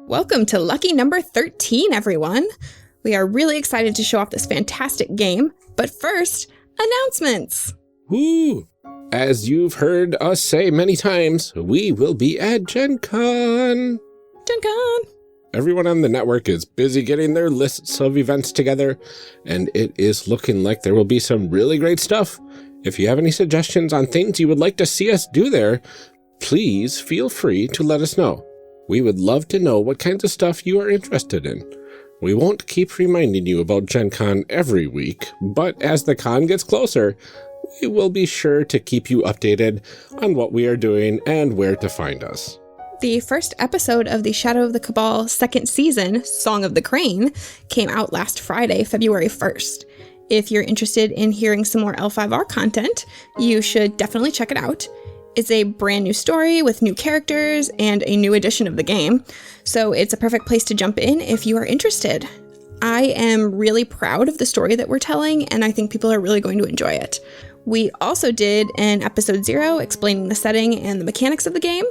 Welcome to lucky number 13, everyone. We are really excited to show off this fantastic game, but first, announcements. Woo! As you've heard us say many times, we will be at Gencon. Gencon! Everyone on the network is busy getting their lists of events together, and it is looking like there will be some really great stuff. If you have any suggestions on things you would like to see us do there, please feel free to let us know. We would love to know what kinds of stuff you are interested in. We won't keep reminding you about Gen Con every week, but as the con gets closer, we will be sure to keep you updated on what we are doing and where to find us. The first episode of the Shadow of the Cabal second season, Song of the Crane, came out last Friday, February 1st. If you're interested in hearing some more L5R content, you should definitely check it out. It's a brand new story with new characters and a new edition of the game, so it's a perfect place to jump in if you are interested. I am really proud of the story that we're telling, and I think people are really going to enjoy it. We also did an episode 0 explaining the setting and the mechanics of the game,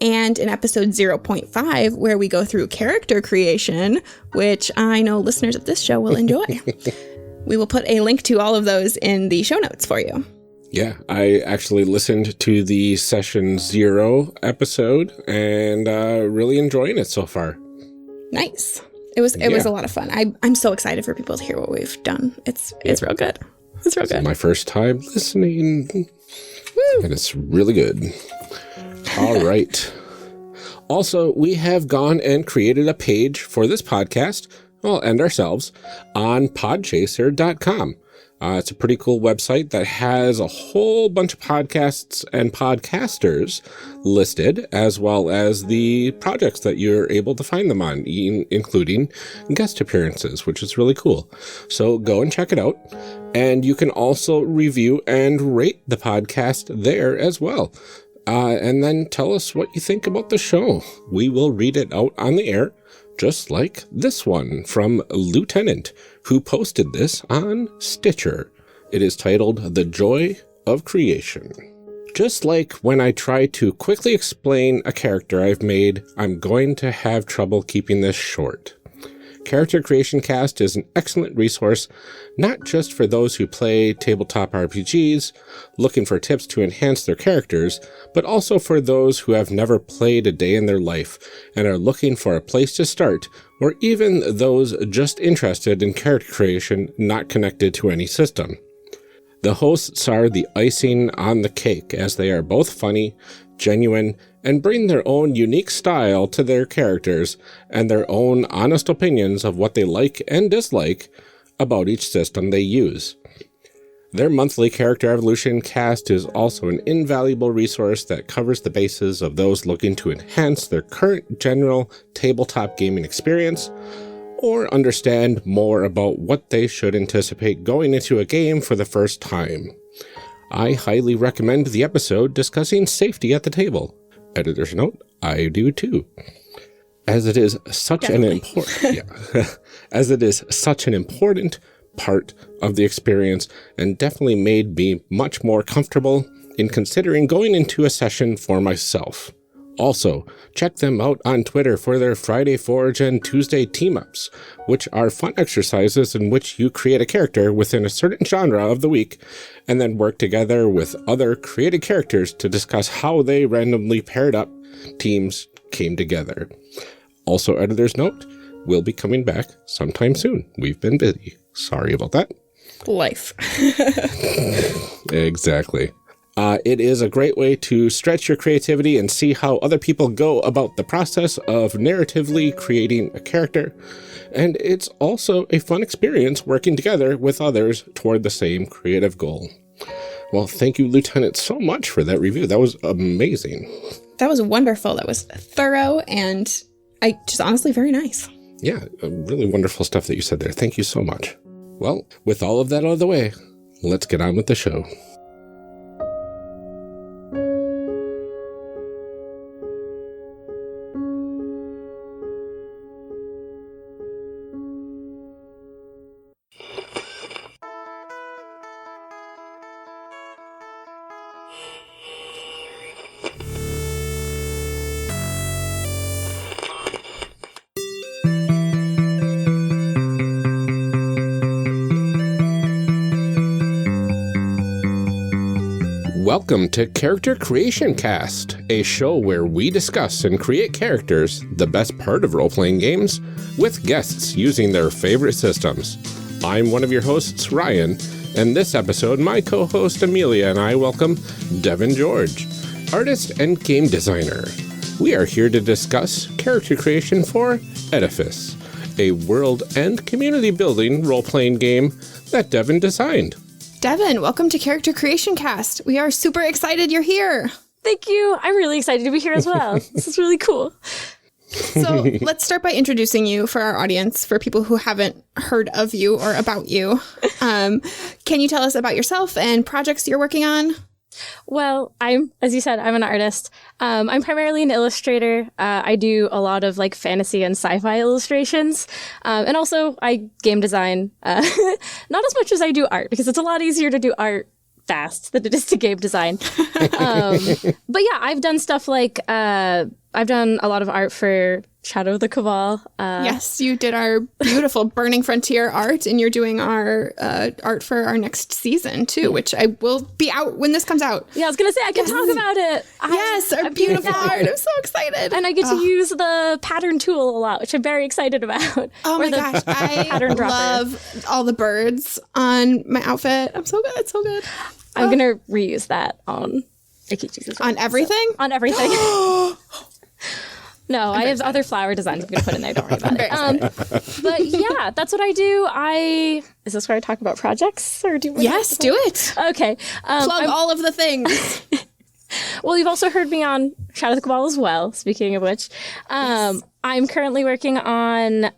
and an episode 0.5 where we go through character creation, which I know listeners of this show will enjoy. We will put a link to all of those in the show notes for you. Yeah, I actually listened to the Session 0 episode and really enjoying it so far. Nice. It was a lot of fun. I'm so excited for people to hear what we've done. It's real good. It's real good. It's my first time listening. Woo! And it's really good. All right. Also, we have gone and created a page for this podcast, and ourselves, on Podchaser.com. It's a pretty cool website that has a whole bunch of podcasts and podcasters listed, as well as the projects that you're able to find them on, including guest appearances, which is really cool. So go and check it out. And you can also review and rate the podcast there as well. And then tell us what you think about the show. We will read it out on the air, just like this one from Lieutenant, who posted this on Stitcher. It is titled The Joy of Creation. Just like when I try to quickly explain a character I've made, I'm going to have trouble keeping this short. Character Creation Cast is an excellent resource, not just for those who play tabletop RPGs, looking for tips to enhance their characters, but also for those who have never played a day in their life and are looking for a place to start, or even those just interested in character creation not connected to any system. The hosts are the icing on the cake, as they are both funny, genuine, and bring their own unique style to their characters and their own honest opinions of what they like and dislike about each system they use. Their monthly Character Evolution cast is also an invaluable resource that covers the bases of those looking to enhance their current general tabletop gaming experience, or understand more about what they should anticipate going into a game for the first time. I highly recommend the episode discussing safety at the table. Editor's note, I do too. As it is such an important part of the experience, and definitely made me much more comfortable in considering going into a session for myself. Also, check them out on Twitter for their Friday Forge and Tuesday team-ups, which are fun exercises in which you create a character within a certain genre of the week, and then work together with other created characters to discuss how they randomly paired up teams came together. Also, editor's note, we'll be coming back sometime soon. We've been busy. Sorry about that. Life. Exactly. It is a great way to stretch your creativity and see how other people go about the process of narratively creating a character. And it's also a fun experience working together with others toward the same creative goal. Well, thank you, Lieutenant, so much for that review. That was amazing. That was wonderful. That was thorough and just honestly very nice. Yeah, really wonderful stuff that you said there. Thank you so much. Well, with all of that out of the way, let's get on with the show. Welcome to Character Creation Cast, a show where we discuss and create characters, the best part of role-playing games, with guests using their favorite systems. I'm one of your hosts, Ryan, and this episode, my co-host Amelia and I welcome Devon George, artist and game designer. We are here to discuss character creation for Edifice, a world and community building role-playing game that Devon designed. Devon, welcome to Character Creation Cast. We are super excited you're here. Thank you. I'm really excited to be here as well. This is really cool. So let's start by introducing you for our audience, for people who haven't heard of you or about you. Can you tell us about yourself and projects you're working on? Well, as you said, I'm an artist. I'm primarily an illustrator. I do a lot of like fantasy and sci-fi illustrations. And also I game design, not as much as I do art, because it's a lot easier to do art fast than it is to game design. But yeah, I've done stuff like, I've done a lot of art for Shadow of the Cabal. Yes, you did our beautiful Burning Frontier art, and you're doing our art for our next season, too, which I will be out when this comes out. Yeah, I was going to say, I can talk about it. Yes, our beautiful art. I'm so excited. And I get to use the pattern tool a lot, which I'm very excited about. Oh my gosh, I love all the birds on my outfit. I'm so good. It's so good. I'm going to reuse that on Ikichi's as well. On everything? So, on everything. No, I have other flower designs I'm going to put in there. Don't worry about it. But yeah, that's what I do. Is this where I talk about projects? Or Yes, do it. Okay. Plug all of the things. Well, you've also heard me on Shadow of the Cabal as well, speaking of which. Yes. I'm currently working on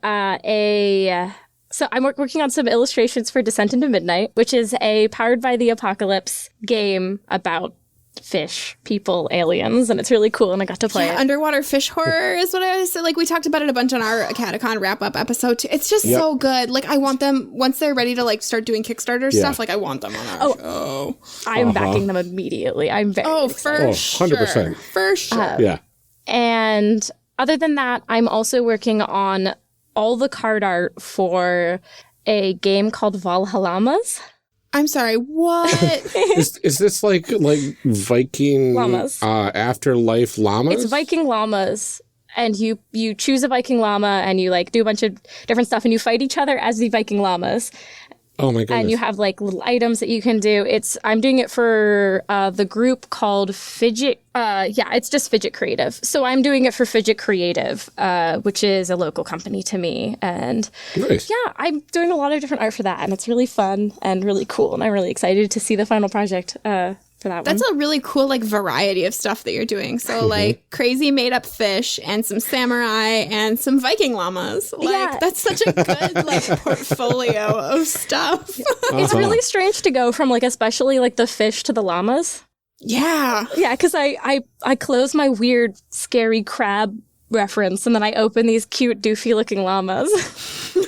So I'm working on some illustrations for Descent into Midnight, which is a Powered by the Apocalypse game about fish, people, aliens, and it's really cool, and I got to play it. Underwater fish horror is what I was like. We talked about it a bunch on our Catacon wrap-up episode too. It's just so good. Like, I want them, once they're ready to like start doing Kickstarter stuff, like I want them on our show. I'm backing them immediately. I'm very excited. For 100%. sure. For sure. Yeah. And other than that, I'm also working on all the card art for a game called Valhalla Llamas. I'm sorry, what? Is this like Viking llamas? Afterlife llamas? It's Viking llamas, and you choose a Viking llama, and you like do a bunch of different stuff, and you fight each other as the Viking llamas. Oh my goodness! And you have like little items that you can do. I'm doing it for the group called Fidget. It's just Fidget Creative. So I'm doing it for Fidget Creative, which is a local company to me. And nice. Yeah, I'm doing a lot of different art for that, and it's really fun and really cool. And I'm really excited to see the final project for that one. That's a really cool like variety of stuff that you're doing. So like crazy made up fish and some samurai and some Viking llamas. Like that's such a good like portfolio of stuff. It's really strange to go from like especially like the fish to the llamas. Yeah. Yeah, because I close my weird scary crab reference and then I open these cute doofy looking llamas.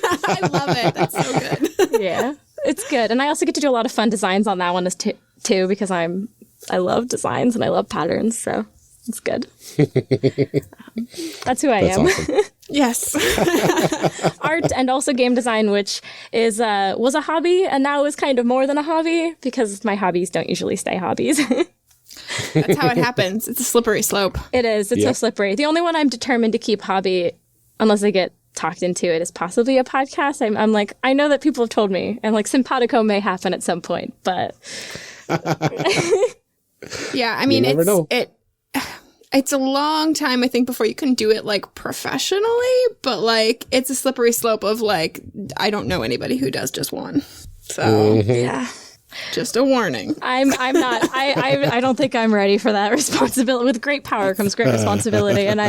I love it. That's so good. Yeah. It's good. And I also get to do a lot of fun designs on that one too, because I love designs and I love patterns, so it's good. That's who I am. Awesome. Yes. Art and also game design, which was a hobby and now is kind of more than a hobby because my hobbies don't usually stay hobbies. That's how it happens. It's a slippery slope. It is. It's so slippery. The only one I'm determined to keep hobby, unless I get talked into it, is possibly a podcast. I'm like, I know that people have told me, and like simpatico may happen at some point, but yeah, I mean, you never know. It's a long time, I think, before you can do it like professionally, but like it's a slippery slope of like I don't know anybody who does just one. So yeah. Just a warning. I'm not. I don't think I'm ready for that responsibility. With great power comes great responsibility, and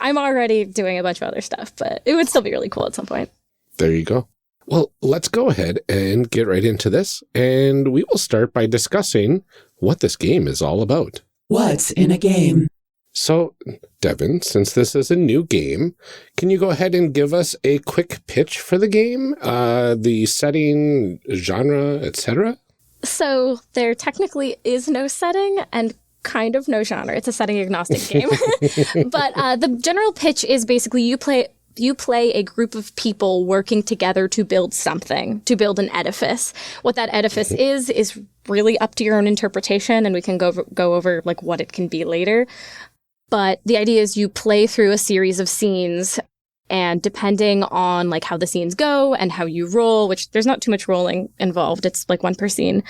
I'm already doing a bunch of other stuff, but it would still be really cool at some point. There you go. Well, let's go ahead and get right into this, and we will start by discussing what this game is all about. What's in a game? So, Devon, since this is a new game, can you go ahead and give us a quick pitch for the game, the setting, genre, etc.? So there technically is no setting and kind of no genre. It's a setting agnostic game. But the general pitch is basically you play a group of people working together to build something, to build an edifice. What that edifice is really up to your own interpretation, and we can go over like what it can be later. But the idea is you play through a series of scenes, and depending on like how the scenes go and how you roll, which there's not too much rolling involved, it's like one per scene.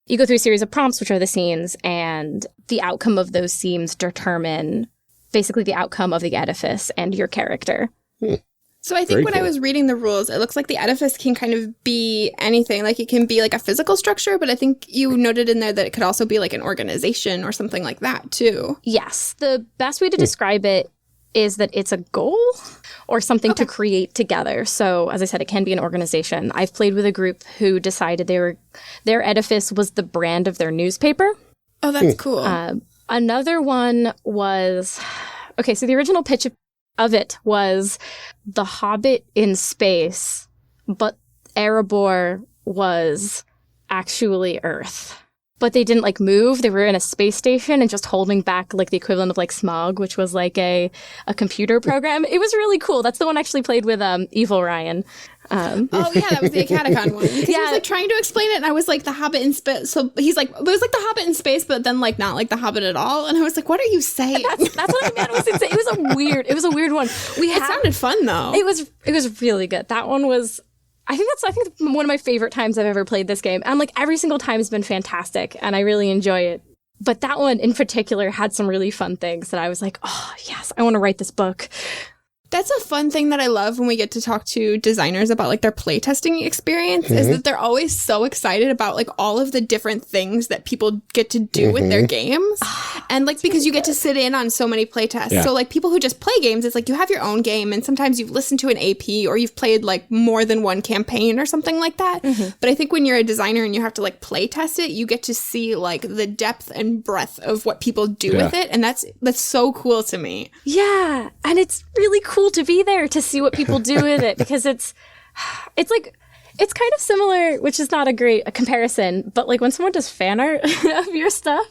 You go through a series of prompts, which are the scenes, and the outcome of those scenes determine basically the outcome of the edifice and your character. So I think when I was reading the rules, it looks like the edifice can kind of be anything. Like it can be like a physical structure, but I think you noted in there that it could also be like an organization or something like that too. Yes. The best way to describe it is that it's a goal or something to create together. So as I said, it can be an organization. I've played with a group who decided their edifice was the brand of their newspaper. Oh, that's cool. Another one was, okay, so the original pitch of it was The Hobbit in space, but Erebor was actually Earth. But they didn't like move. They were in a space station and just holding back like the equivalent of like Smog, which was like a computer program. It was really cool. That's the one I actually played with Evil Ryan. Oh yeah, that was the Acadicon one. Because he was like trying to explain it, and I was like, The Hobbit in space. So he's like, it was like The Hobbit in space, but then like not like The Hobbit at all. And I was like, what are you saying? That's what I meant. It was a weird one. It sounded fun though. It was really good. That one was. I think one of my favorite times I've ever played this game. And like every single time has been fantastic, and I really enjoy it. But that one in particular had some really fun things that I was like, oh yes, I want to write this book. That's a fun thing that I love when we get to talk to designers about like their playtesting experience is that they're always so excited about like all of the different things that people get to do with their games. And like because you get to sit in on so many playtests. Yeah. So like people who just play games, it's like you have your own game and sometimes you've listened to an AP or you've played like more than one campaign or something like that. But I think when you're a designer and you have to like playtest it, you get to see like the depth and breadth of what people do with it. And that's so cool to me. Yeah. And it's really cool to be there to see what people do with it because it's kind of similar, which is not a comparison, but like when someone does fan art of your stuff,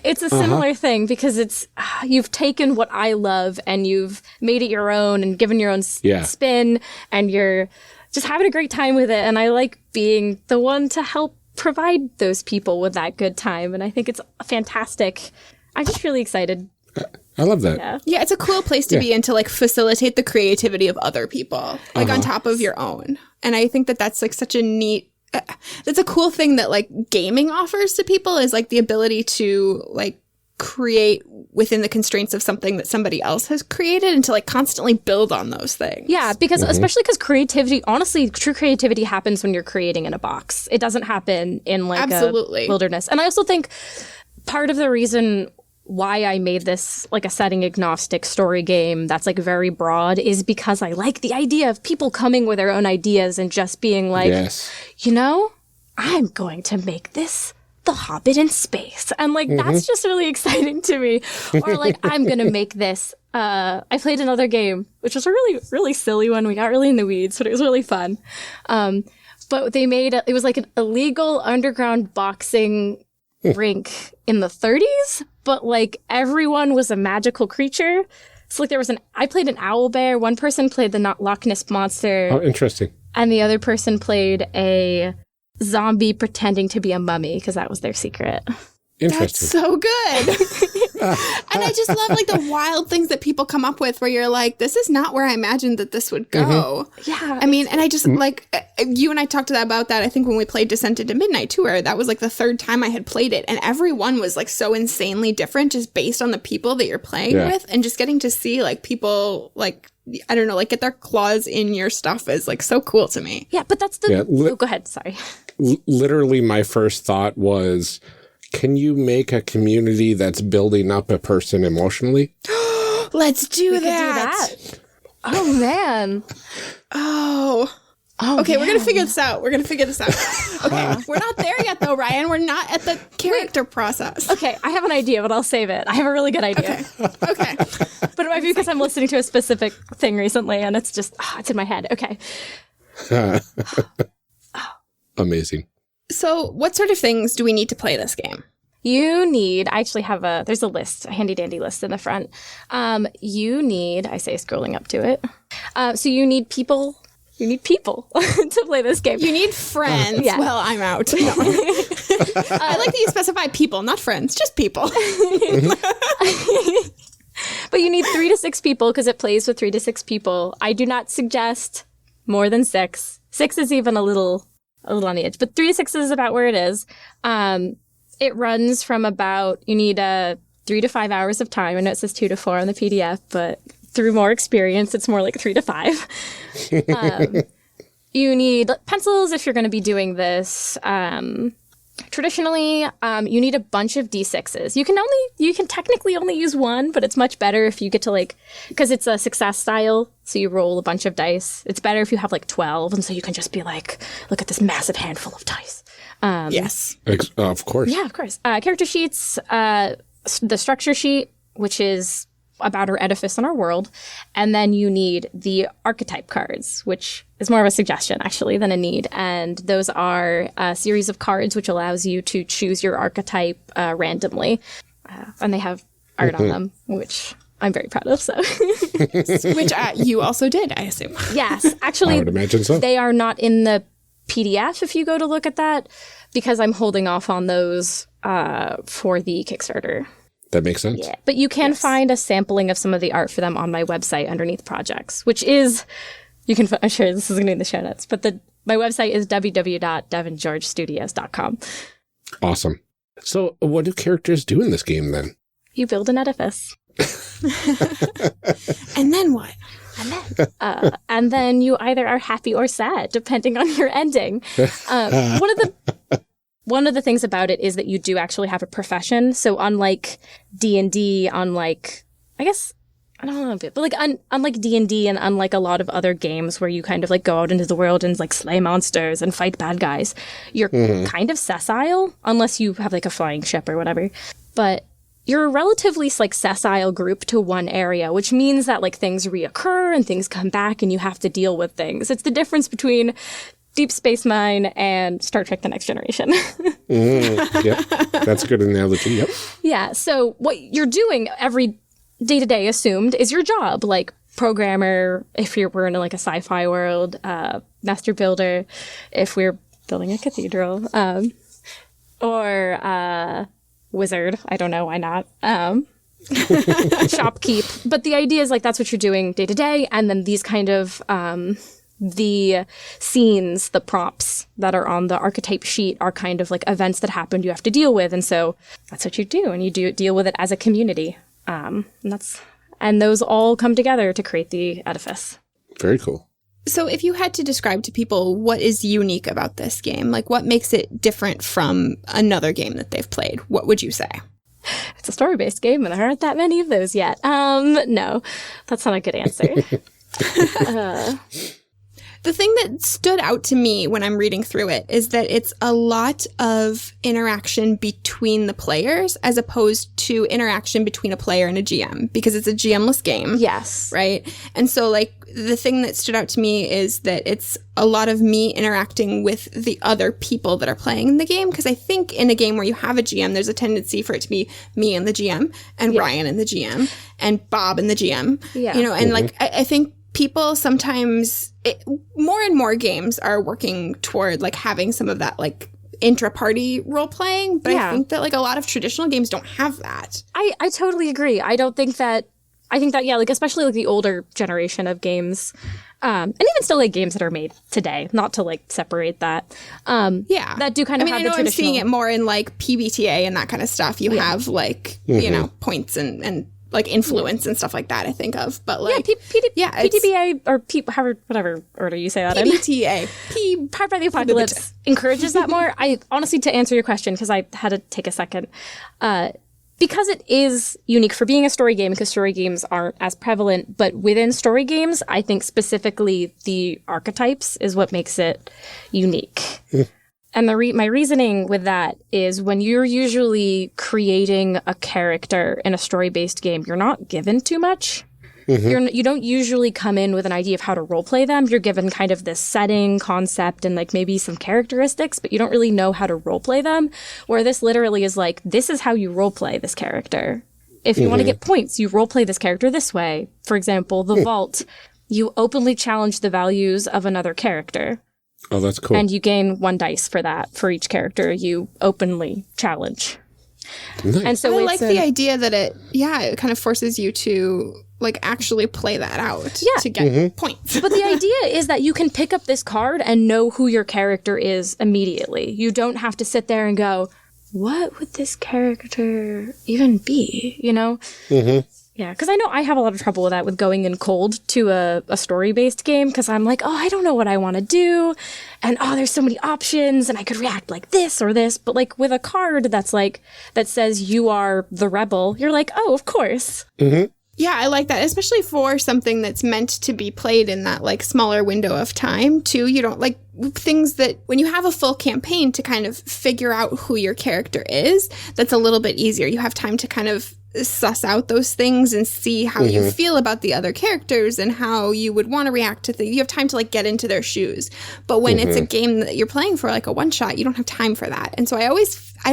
it's a similar thing because it's you've taken what I love and you've made it your own and given your own spin and you're just having a great time with it. And I like being the one to help provide those people with that good time. And I think it's fantastic. I'm just really excited. I love that. Yeah, it's a cool place to be in to like facilitate the creativity of other people, like on top of your own. And I think that that's like such a neat, that's a cool thing that like gaming offers to people is like the ability to like create within the constraints of something that somebody else has created and to like constantly build on those things. Yeah, because especially because creativity, honestly, true creativity happens when you're creating in a box. It doesn't happen in like a wilderness. And I also think part of the reason why I made this like a setting agnostic story game that's like very broad is because I like the idea of people coming with their own ideas and just being like, you know, I'm going to make this The Hobbit in space. And like, that's just really exciting to me. Or like, I'm going to make this. I played another game, which was a really, really silly one. We got really in the weeds, but it was really fun. But they made it was like an illegal underground boxing rink in the 30s, but like everyone was a magical creature. So like I played an owl bear, one person played the Loch Ness monster. Oh, interesting. And the other person played a zombie pretending to be a mummy because that was their secret. That's so good. And I just love like the wild things that people come up with where you're like, this is not where I imagined that this would go. Yeah. I mean, and I just like, you and I talked about that, I think when we played Descent into Midnight Tour, that was like the third time I had played it. And every one was like so insanely different just based on the people that you're playing with. And just getting to see like people like, I don't know, like get their claws in your stuff is like so cool to me. Yeah, but that's the... go ahead, sorry. Literally my first thought was, can you make a community that's building up a person emotionally? Let's do that. Oh, man. Okay, man. We're going to figure this out. Okay, we're not there yet, though, Ryan. We're not at the character process. Okay, I have an idea, but I'll save it. I have a really good idea. Okay. But it might be because I'm listening to a specific thing recently, and it's just, it's in my head. Okay. Amazing. So what sort of things do we need to play this game? You need, I actually have there's a list, a handy dandy list in the front. You need, I say scrolling up to it. So you need people to play this game. You need friends. Well, I'm out. No. I like that you specify people, not friends, just people. But you need 3 to 6 people because it plays with 3 to 6 people. I do not suggest more than 6. 6 is even a little on the edge, but 3 to 6 is about where it is. It runs from about, you need 3 to 5 hours of time. I know it says 2 to 4 on the PDF, but through more experience, it's more like 3 to 5. You need pencils if you're going to be doing this. Traditionally, you need a bunch of D6s. You can technically only use 1, but it's much better if you get to because it's a success style, so you roll a bunch of dice. It's better if you have 12, and so you can just be like, look at this massive handful of dice. Yes. Of course. Yeah, of course. Character sheets, the structure sheet, which is about our edifice and our world, and then you need the archetype cards, which is more of a suggestion actually than a need, and those are a series of cards which allows you to choose your archetype randomly, and they have art on them, which I'm very proud of. So, which you also did, I assume. Yes, actually, I would imagine so. They are not in the PDF if you go to look at that, because I'm holding off on those for the Kickstarter. That makes sense. Yeah, but you can find a sampling of some of the art for them on my website underneath projects, which is, I'm sure this is going to be in the show notes, but my website is www.devongeorgestudios.com. Awesome. So what do characters do in this game then? You build an edifice. And then what? And then you either are happy or sad, depending on your ending. One of the things about it is that you do actually have a profession. So unlike D&D, unlike D&D and unlike a lot of other games where you kind of go out into the world and slay monsters and fight bad guys, you're kind of sessile, unless you have a flying ship or whatever. But you're a relatively sessile group to one area, which means that things reoccur and things come back and you have to deal with things. It's the difference between Deep Space Mine and Star Trek The Next Generation. Yep, that's a good analogy, yep. Yeah, so what you're doing every day-to-day assumed is your job, programmer, if we're in a sci-fi world, master builder, if we're building a cathedral, or wizard, I don't know, why not, shopkeep. But the idea is that's what you're doing day-to-day, and then these kind of the scenes, the prompts that are on the archetype sheet are kind of events that happened you have to deal with. And so that's what you do. And you deal with it as a community. And those all come together to create the edifice. Very cool. So if you had to describe to people what is unique about this game, what makes it different from another game that they've played, what would you say? It's a story-based game and there aren't that many of those yet. No, that's not a good answer. The thing that stood out to me when I'm reading through it is that it's a lot of interaction between the players as opposed to interaction between a player and a GM, because it's a GM-less game. Yes. Right? And so, the thing that stood out to me is that it's a lot of me interacting with the other people that are playing the game, because I think in a game where you have a GM, there's a tendency for it to be me and the GM, and Ryan and the GM, and Bob and the GM. Yeah. And I think people sometimes, more and more games are working toward having some of that intra-party role-playing, but I think that a lot of traditional games don't have that. I totally agree. I think that, yeah, especially the older generation of games, and even still games that are made today, not to separate that. That do kind of have the traditional. I'm seeing it more in PBTA and that kind of stuff. You have points and influence and stuff like that, I think of. But PTBA or whatever order you say that in. PBTA. Powered by the Apocalypse encourages that more. I honestly, to answer your question, because I had to take a second, because it is unique for being a story game, because story games aren't as prevalent, but within story games, I think specifically the archetypes is what makes it unique. And my reasoning with that is when you're usually creating a character in a story-based game, you're not given too much. You don't usually come in with an idea of how to roleplay them. You're given kind of this setting, concept, and maybe some characteristics, but you don't really know how to roleplay them. Where this literally is this is how you roleplay this character. If you want to get points, you roleplay this character this way. For example, the Vault, you openly challenge the values of another character. Oh, that's cool. And you gain 1 dice for that, for each character you openly challenge. Nice. And so I like the idea that it kind of forces you to like actually play that out to get points. But the idea is that you can pick up this card and know who your character is immediately. You don't have to sit there and go, what would this character even be? You know? Mm-hmm. Yeah, because I know I have a lot of trouble with that, with going in cold to a story-based game, because I'm like, oh, I don't know what I want to do, and oh, there's so many options, and I could react like this or this, but like with a card that's like, that says you are the rebel, you're like, oh, of course. Mm-hmm. Yeah, I like that, especially for something that's meant to be played in that like smaller window of time too. You don't like things that when you have a full campaign to kind of figure out who your character is, that's a little bit easier. You have time to kind of suss out those things and see how you feel about the other characters and how you would want to react to things. You have time to like get into their shoes. But when it's a game that you're playing for like a one shot, you don't have time for that. And so I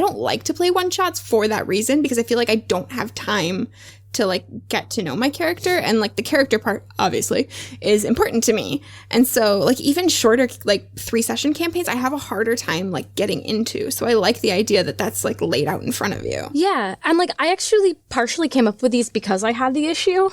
don't like to play one shots for that reason, because I feel like I don't have time to like get to know my character, and like the character part obviously is important to me. And so like even shorter like 3-session campaigns I have a harder time like getting into. So I like the idea that that's like laid out in front of you. Yeah, and like I actually partially came up with these because I had the issue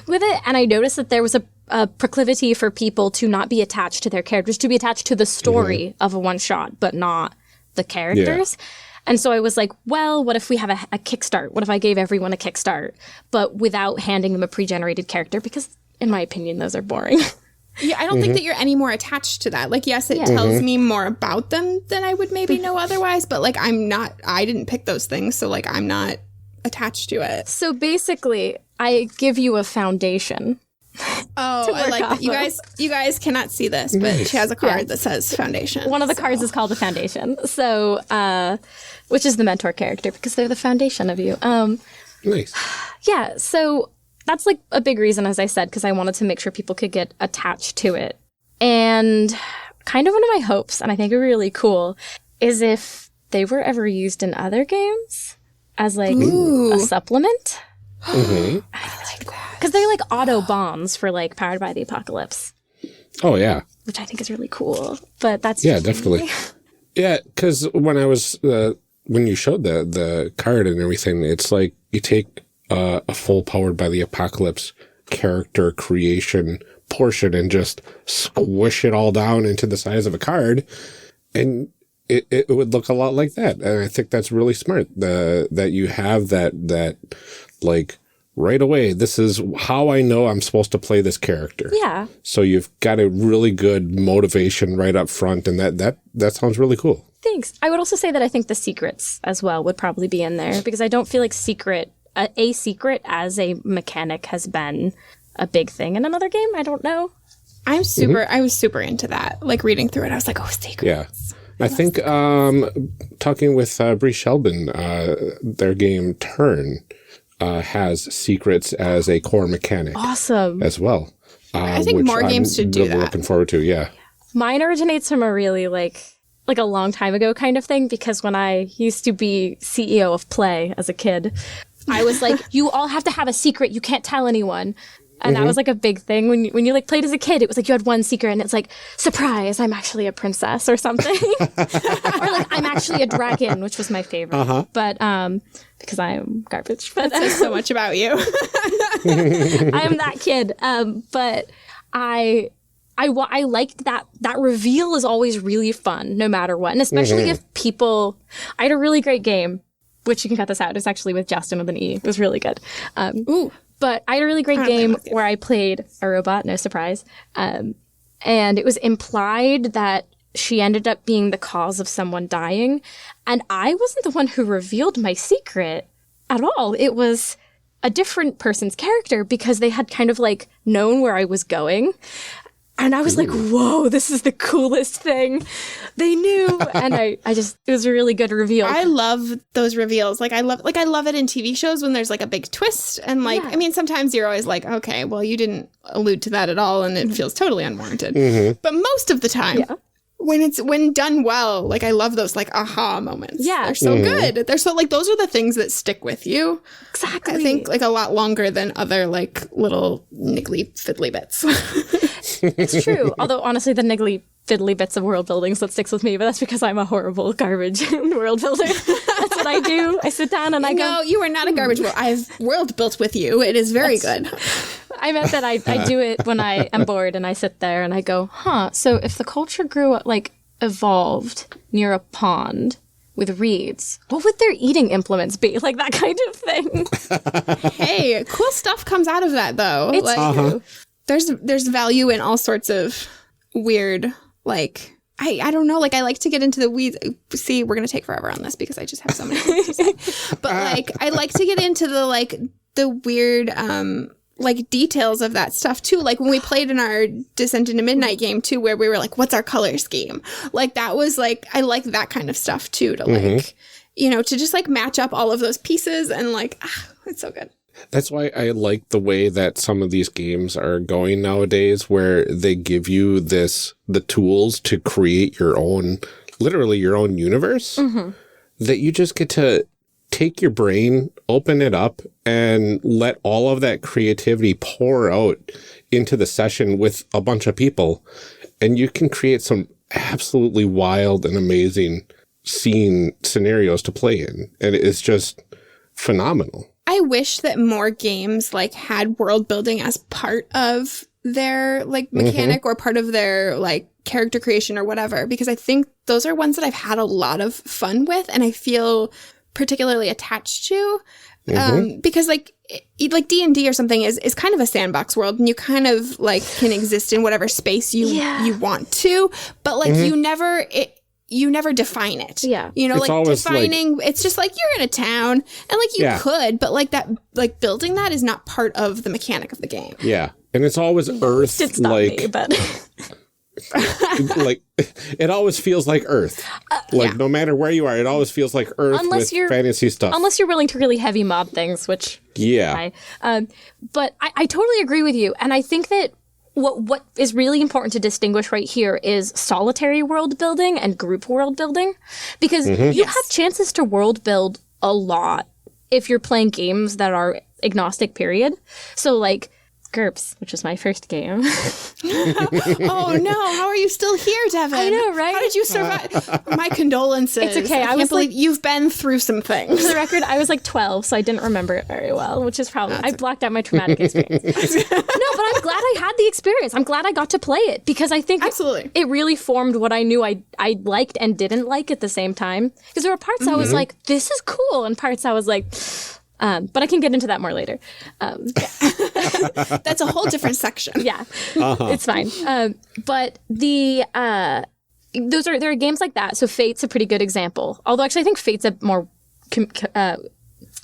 with it, and I noticed that there was a proclivity for people to not be attached to their characters, to be attached to the story of a one shot but not the characters. Yeah. And so I was like, well, what if we have a kickstart? What if I gave everyone a kickstart, but without handing them a pre-generated character? Because in my opinion, those are boring. Yeah, I don't think that you're any more attached to that. Like, yes, it tells me more about them than I would maybe know otherwise, but like I didn't pick those things, so like I'm not attached to it. So basically, I give you a foundation. Oh, I like that. You guys cannot see this, but she has a card that says foundation. One of the cards is called the foundation. So, which is the mentor character, because they're the foundation of you. Nice. Yeah, so that's like a big reason, as I said, because I wanted to make sure people could get attached to it. And kind of one of my hopes, and I think it would be really cool, is if they were ever used in other games as like a supplement. Mm-hmm. I like that. Because they're like auto bombs for like Powered by the Apocalypse. Oh, yeah. Which I think is really cool. But that's definitely. Yeah, because when I was, when you showed the card and everything, it's like you take a full Powered by the Apocalypse character creation portion and just squish it all down into the size of a card, and it would look a lot like that. And I think that's really smart, that you have that like, right away, this is how I know I'm supposed to play this character. Yeah. So you've got a really good motivation right up front, and that sounds really cool. Thanks. I would also say that I think the secrets as well would probably be in there, because I don't feel like a secret as a mechanic has been a big thing in another game. I don't know. I was super into that. Like reading through it, I was like, oh, secrets. Yeah. I think talking with Bree Sheldon, their game Turn has secrets as a core mechanic. Awesome. As well. I think more games should do that. Looking forward to, yeah. Mine originates from a really like a long time ago kind of thing, because when I used to be CEO of Play as a kid, I was like, you all have to have a secret. You can't tell anyone. And that was like a big thing. When you like played as a kid, it was like you had one secret and it's like, surprise, I'm actually a princess or something. Or like, I'm actually a dragon, which was my favorite. But because I am garbage. But that says so much about you. I am that kid. But I liked that reveal is always really fun, no matter what. And especially if people, I had a really great game, which you can cut this out. It's actually with Justin with an E. It was really good. Ooh. But I had a really great game where I played a robot, no surprise. And it was implied that she ended up being the cause of someone dying. And I wasn't the one who revealed my secret at all. It was a different person's character, because they had kind of like known where I was going. And I was like, whoa, this is the coolest thing. They knew. And it was a really good reveal. I love those reveals. I love it in TV shows when there's like a big twist. And like, I mean, sometimes you're always like, okay, well, you didn't allude to that at all. And it feels totally unwarranted. But most of the time, when done well, like I love those like aha moments. Yeah. They're so good. They're so like, those are the things that stick with you. Exactly. I think like a lot longer than other like little niggly fiddly bits. It's true. Although honestly, the niggly fiddly bits of world buildings that sticks with me, but that's because I'm a horrible garbage world builder. That's what I do. I sit down and I go... No, you are not a garbage world. I have world built with you. It is very good. I meant that I do it when I am bored and I sit there and I go, so if the culture grew up, like, evolved near a pond with reeds, what would their eating implements be? Like, that kind of thing. Hey, cool stuff comes out of that, though. It's like, there's value in all sorts of weird, like, I don't know, like, I like to get into the weeds. See, we're going to take forever on this because I just have so many things to say. But, like, I like to get into the, like, the weird, like, details of that stuff, too. Like, when we played in our Descent into Midnight game, too, where we were like, what's our color scheme? Like, that was, like, I like that kind of stuff, too, to, like, you know, to just, like, match up all of those pieces and, like, it's so good. That's why I like the way that some of these games are going nowadays, where they give you the tools to create your own, literally your own universe, that you just get to take your brain, open it up, and let all of that creativity pour out into the session with a bunch of people. And you can create some absolutely wild and amazing scenarios to play in. And it's just phenomenal. I wish that more games, like, had world building as part of their, like, mechanic or part of their, like, character creation or whatever, because I think those are ones that I've had a lot of fun with and I feel particularly attached to, because, like D&D or something is kind of a sandbox world, and you kind of, like, can exist in whatever space you want to, but, like, you never define it. Yeah. You know, it's like, defining, it's just like, you're in a town, and, like, you could, but, like, that, like, building that is not part of the mechanic of the game. Yeah. And it's always Earth, Did stop like, me, but... like, it always feels like Earth. No matter where you are, it always feels like Earth with fantasy stuff. Unless you're willing to really heavy mob things, which... Yeah. But I totally agree with you, and I think that what is really important to distinguish right here is solitary world building and group world building, because you have chances to world build a lot if you're playing games that are agnostic, period. So, like, GURPS, which was my first game. Oh no, how are you still here, Devon? I know, right? How did you survive? My condolences. It's okay. I can't believe you've been through some things. For the record, I was like 12, so I didn't remember it very well, which is probably... I blocked out my traumatic experience. No, but I'm glad I had the experience. I'm glad I got to play it, because I think it really formed what I knew I liked and didn't like at the same time. Because there were parts I was like, this is cool, and parts I was like... but I can get into that more later. That's a whole different section. Yeah, it's fine. But there are games like that. So Fate's a pretty good example. Although actually I think Fate's a more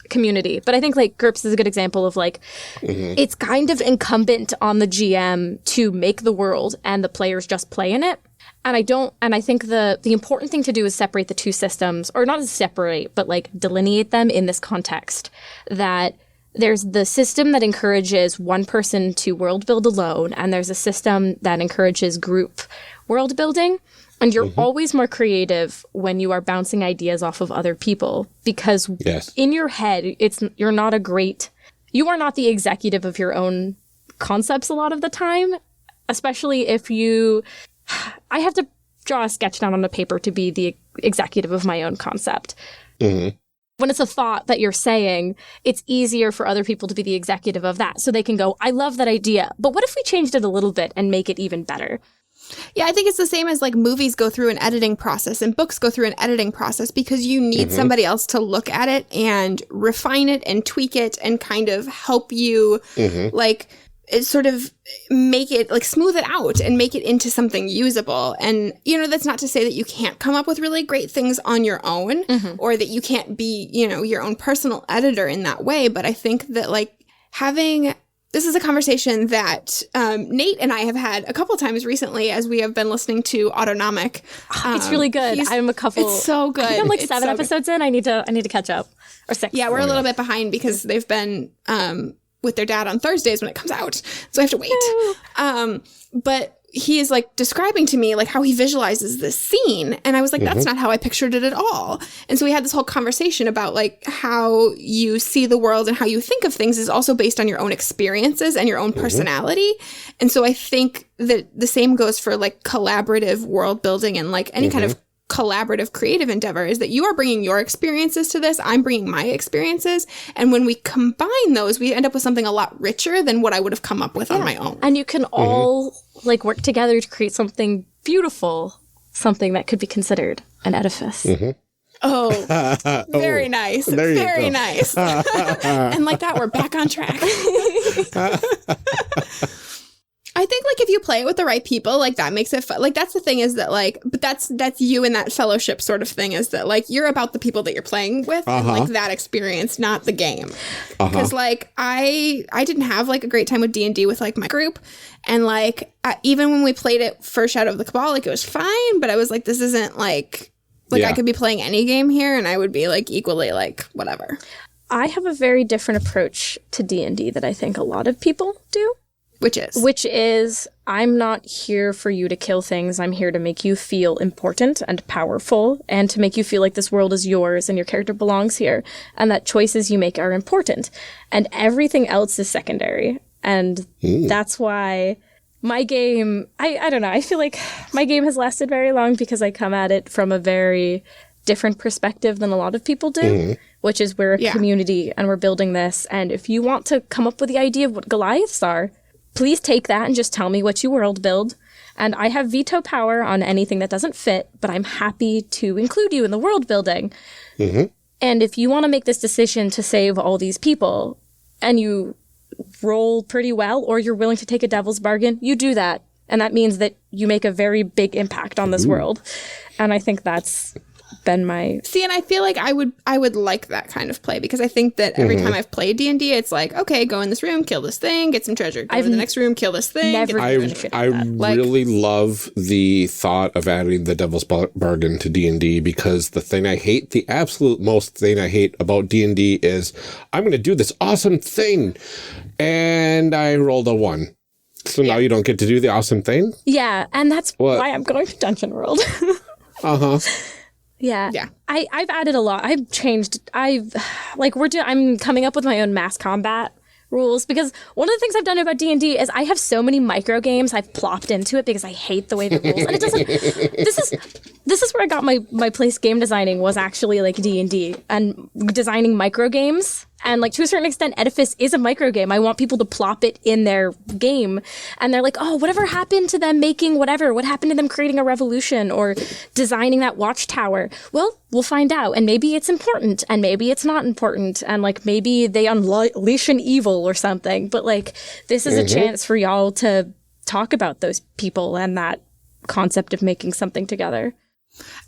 community. But I think, like, GURPS is a good example of, like, it's kind of incumbent on the GM to make the world and the players just play in it. And I think the important thing to do is separate the two systems, or not separate, but, like, delineate them in this context. That there's the system that encourages one person to world build alone, and there's a system that encourages group world building. And you're always more creative when you are bouncing ideas off of other people, because in your head, you are not the executive of your own concepts a lot of the time, especially if I have to draw a sketch down on a paper to be the executive of my own concept. When it's a thought that you're saying, it's easier for other people to be the executive of that. So they can go, I love that idea, but what if we changed it a little bit and make it even better? Yeah, I think it's the same as, like, movies go through an editing process and books go through an editing process, because you need somebody else to look at it and refine it and tweak it and kind of help you, like, sort of make it, like, smooth it out and make it into something usable. And, you know, that's not to say that you can't come up with really great things on your own, or that you can't be, you know, your own personal editor in that way. But I think that, like, this is a conversation that Nate and I have had a couple times recently as we have been listening to Autonomic. It's really good. It's so good. I think I'm like 7 episodes in. I need to catch up. Or 6. Yeah, we're a little bit behind because they've been with their dad on Thursdays when it comes out. So I have to wait. But he is like describing to me like how he visualizes this scene. And I was like, that's not how I pictured it at all. And so we had this whole conversation about like how you see the world and how you think of things is also based on your own experiences and your own personality. And so I think that the same goes for like collaborative world building and like any kind of collaborative creative endeavor, is that you are bringing your experiences to this. I'm bringing my experiences. And when we combine those, we end up with something a lot richer than what I would have come up with on my own. And you can all like work together to create something beautiful, something that could be considered an edifice. Oh, very nice. Very nice. And like that, we're back on track. I think like if you play it with the right people, like that makes it fun. Like that's the thing is that like, but that's you in that fellowship sort of thing, is that like you're about the people that you're playing with and like that experience, not the game. Because like I didn't have like a great time with D&D with like my group, and like even when we played it for Shadow of the Cabal, like it was fine, but I was like, this isn't like I could be playing any game here and I would be like equally like whatever. I have a very different approach to D&D that I think a lot of people do. Which is, I'm not here for you to kill things. I'm here to make you feel important and powerful, and to make you feel like this world is yours and your character belongs here, and that choices you make are important. And everything else is secondary. And that's why my game, I don't know, I feel like my game has lasted very long because I come at it from a very different perspective than a lot of people do, which is we're a community and we're building this. And if you want to come up with the idea of what Goliaths are, please take that and just tell me what you world build. And I have veto power on anything that doesn't fit, but I'm happy to include you in the world building. And if you want to make this decision to save all these people and you roll pretty well, or you're willing to take a devil's bargain, you do that. And that means that you make a very big impact on this world. And I think that's been my... See, and I feel like I would like that kind of play, because I think that every time I've played D&D, it's like, okay, go in this room, kill this thing, get some treasure. Go in the next room, kill this thing. I really love the thought of adding the devil's bargain to D&D, because the absolute most thing I hate about D&D is I'm going to do this awesome thing, and I rolled a 1. So now you don't get to do the awesome thing? Yeah, and that's why I'm going to Dungeon World. Yeah. I've added a lot. I've changed. I'm coming up with my own mass combat rules, because one of the things I've done about D&D is I have so many micro games I've plopped into it because I hate the way the rules, and it doesn't, this is where I got my place game designing, was actually like D&D and designing micro games. And like to a certain extent, Edifice is a micro game. I want people to plop it in their game, and they're like, oh, whatever happened to them making whatever? What happened to them creating a revolution or designing that watchtower? Well, we'll find out. And maybe it's important, and maybe it's not important, and like maybe they unleash an evil or something. But like this is a chance for y'all to talk about those people and that concept of making something together.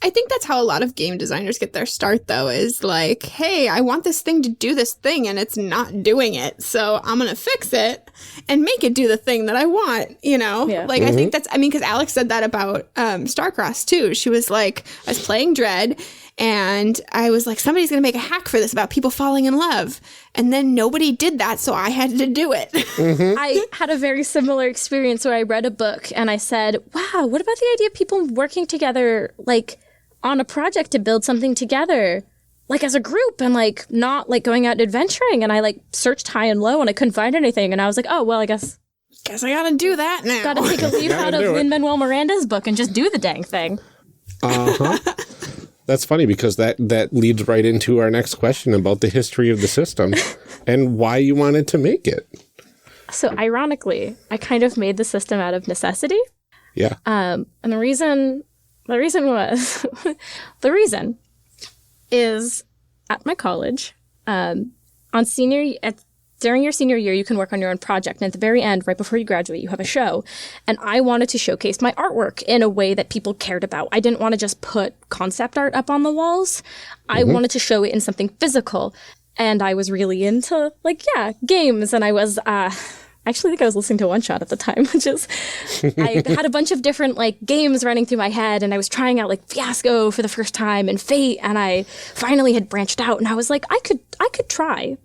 I think that's how a lot of game designers get their start, though, is like, hey, I want this thing to do this thing and it's not doing it. So I'm going to fix it and make it do the thing that I want, you know? Yeah. Like, I think because Alex said that about Starcross, too. She was like, I was playing Dread and I was like, somebody's going to make a hack for this about people falling in love. And then nobody did that, so I had to do it. I had a very similar experience where I read a book and I said, wow, what about the idea of people working together, like, on a project to build something together, like, as a group, and, like, not, like, going out adventuring? And I, like, searched high and low and I couldn't find anything. And I was like, oh, well, I guess I gotta do that now. Gotta take a leaf out of Lin-Manuel Miranda's book and just do the dang thing. That's funny, because that leads right into our next question about the history of the system and why you wanted to make it. So ironically, I kind of made the system out of necessity. Yeah. And the reason is at my college, during your senior year, you can work on your own project. And at the very end, right before you graduate, you have a show. And I wanted to showcase my artwork in a way that people cared about. I didn't want to just put concept art up on the walls. I wanted to show it in something physical. And I was really into, games. And I was I actually think I was listening to One Shot at the time, which is, I had a bunch of different like games running through my head, and I was trying out like Fiasco for the first time and Fate, and I finally had branched out, and I was like, I could try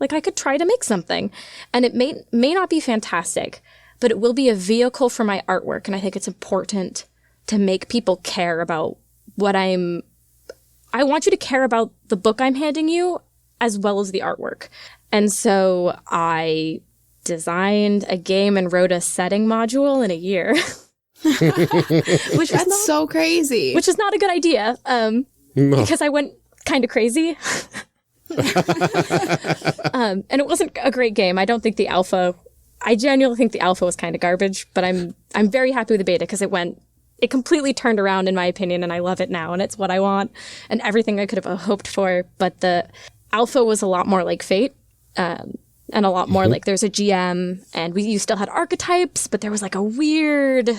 to make something, and it may not be fantastic, but it will be a vehicle for my artwork, and I think it's important to make people care about what I want you to care about the book I'm handing you as well as the artwork. And so I designed a game and wrote a setting module in a year. That's so crazy. Which is not a good idea, because I went kind of crazy. And it wasn't a great game. I don't think the alpha, I genuinely think the alpha was kind of garbage, but I'm very happy with the beta because it completely turned around in my opinion, and I love it now, and it's what I want and everything I could have hoped for. But the alpha was a lot more like Fate. And a lot more like there's a GM, and you still had archetypes, but there was like a weird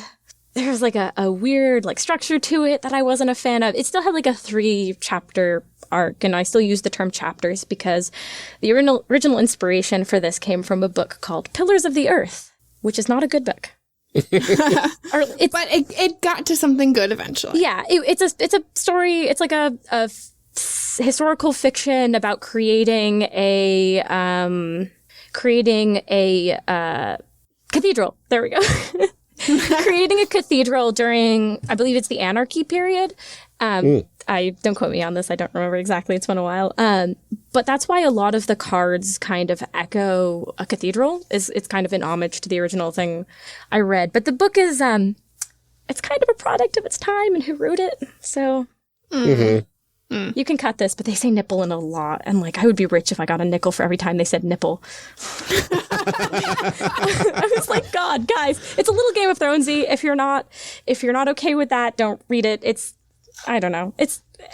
like structure to it that I wasn't a fan of. It still had like a 3-chapter arc, and I still use the term chapters because the original inspiration for this came from a book called Pillars of the Earth, which is not a good book. But it got to something good eventually. Yeah, it's a story. It's like a historical fiction about creating a cathedral. There we go. Creating a cathedral during, I believe it's the Anarchy period. I don't quote me on this. I don't remember exactly. It's been a while. But that's why a lot of the cards kind of echo a cathedral. It's kind of an homage to the original thing I read. But the book is, it's kind of a product of its time and who wrote it. So you can cut this, but they say nipple in a lot. And like, I would be rich if I got a nickel for every time they said nipple. I was like, God, guys, it's a little Game of Thronesy. If you're not okay with that, don't read it. I don't know.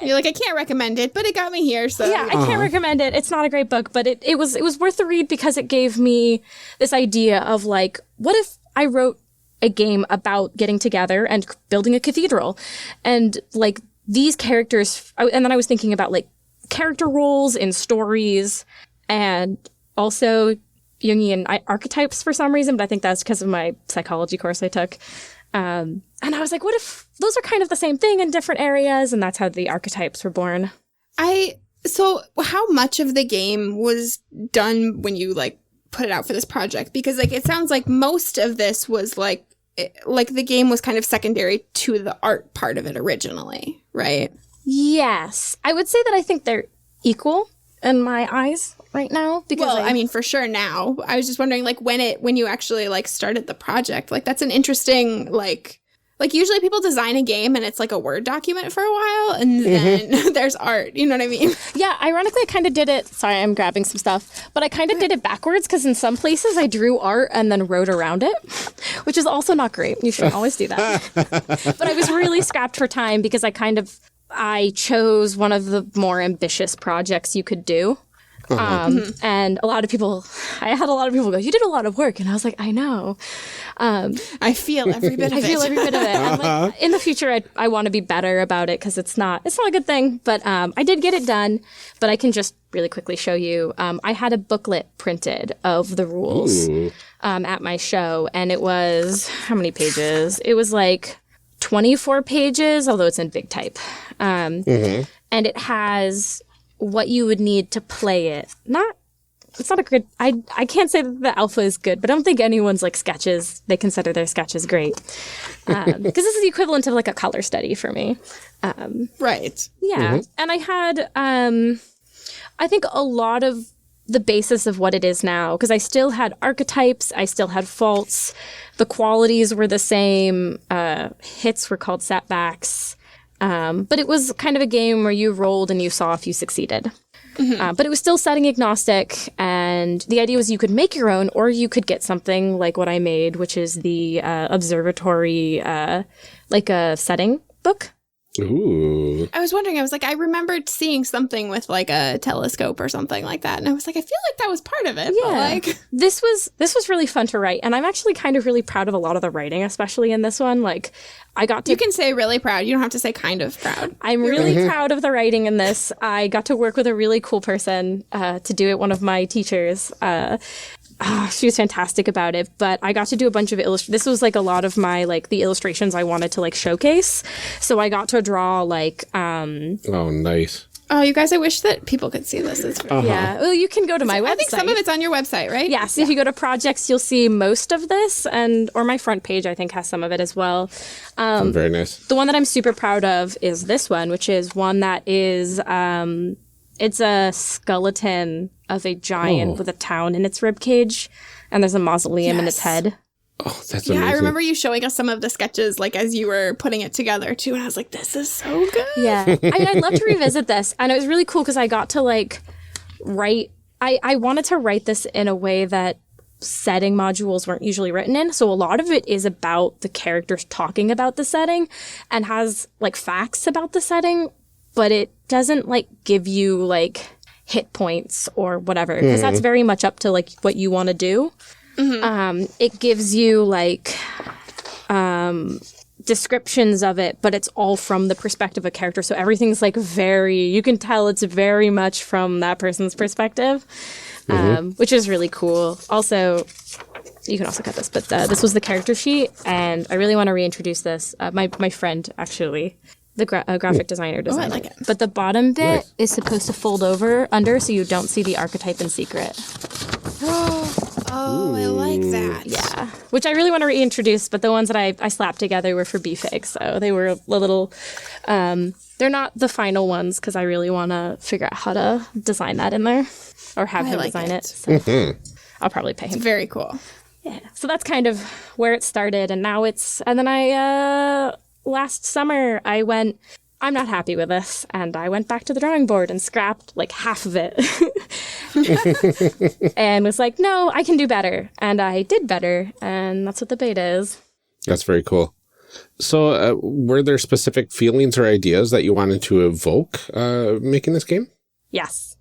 You're like, I can't recommend it, but it got me here. So yeah, I can't recommend it. It's not a great book, but it was worth the read because it gave me this idea of like, what if I wrote a game about getting together and building a cathedral, and like these characters, and then I was thinking about like character roles in stories and also Jungian archetypes for some reason, but I think that's because of my psychology course I took. And I was like, what if those are kind of the same thing in different areas? And that's how the archetypes were born. So how much of the game was done when you like put it out for this project? Because like, it sounds like most of this was like the game was kind of secondary to the art part of it originally, right? Yes. I would say that I think they're equal in my eyes right now. Because I mean, for sure now. I was just wondering, like, when you actually, like, started the project, like, that's an interesting, like, usually people design a game and it's like a Word document for a while and then there's art. You know what I mean? Yeah, ironically, I kind of did it. Sorry, I'm grabbing some stuff. But I kind of did it backwards because in some places I drew art and then wrote around it, which is also not great. You shouldn't always do that. But I was really scrapped for time because I chose one of the more ambitious projects you could do. And I had a lot of people go, you did a lot of work. And I was like, I know. I feel every bit of it. And like, in the future, I want to be better about it because it's not a good thing. But I did get it done. But I can just really quickly show you. I had a booklet printed of the rules at my show. And it was, how many pages? It was like 24 pages, although it's in big type. And it has what you would need to play it. It's not a good, I can't say that the alpha is good, but I don't think anyone's like sketches, they consider their sketches great. Because this is the equivalent of like a color study for me. Right. Yeah. And I had, I think a lot of the basis of what it is now, because I still had archetypes, I still had faults, the qualities were the same, hits were called setbacks. But it was kind of a game where you rolled and you saw if you succeeded. But it was still setting agnostic, and the idea was you could make your own, or you could get something like what I made, which is the observatory, like a setting book. Ooh. I was wondering, I remembered seeing something with like a telescope or something like that. And I was like, I feel like that was part of it. Yeah. But like, this was really fun to write. And I'm actually kind of really proud of a lot of the writing, especially in this one. Like, I got to... You can say really proud. You don't have to say kind of proud. I'm really proud of the writing in this. I got to work with a really cool person to do it, one of my teachers. she was fantastic about it, but I got to do a bunch of this was like a lot of my like the illustrations I wanted to like showcase. So I got to draw like Oh, nice. Oh, you guys, I wish that people could see this. It's Yeah. Well, you can go to my website. I think some of it's on your website, right? Yes. If you go to projects, you'll see most of this, or my front page, I think, has some of it as well. Very nice. The one that I'm super proud of is this one, which is one that is, it's a skeleton of a giant with a town in its rib cage, and there's a mausoleum in its head. Oh, that's amazing. I remember you showing us some of the sketches, like, as you were putting it together, too, and I was like, this is so good. Yeah. I mean, I'd love to revisit this, and it was really cool because I got to, like, write... I wanted to write this in a way that setting modules weren't usually written in, so a lot of it is about the characters talking about the setting and has, like, facts about the setting, but it doesn't, like, give you, like, hit points or whatever, because that's very much up to, like, what you want to do. It gives you like descriptions of it, but it's all from the perspective of a character. So everything's like you can tell it's very much from that person's perspective, which is really cool. Also, you can also cut this, but this was the character sheet, and I really want to reintroduce this. My friend, actually, the graphic designer designed like it. But the bottom bit is supposed to fold over under so you don't see the archetype in secret. Oh, I like that. Yeah, which I really want to reintroduce, but the ones that I slapped together were for BFig, so they were a little, they're not the final ones because I really want to figure out how to design that in there, or have him design it. So I'll probably pay him. It's very cool. Yeah, so that's kind of where it started, and now last summer I'm not happy with this, and I went back to the drawing board and scrapped like half of it. And was like, no, I can do better. And I did better, and that's what the beta is. That's very cool. So were there specific feelings or ideas that you wanted to evoke making this game? Yes.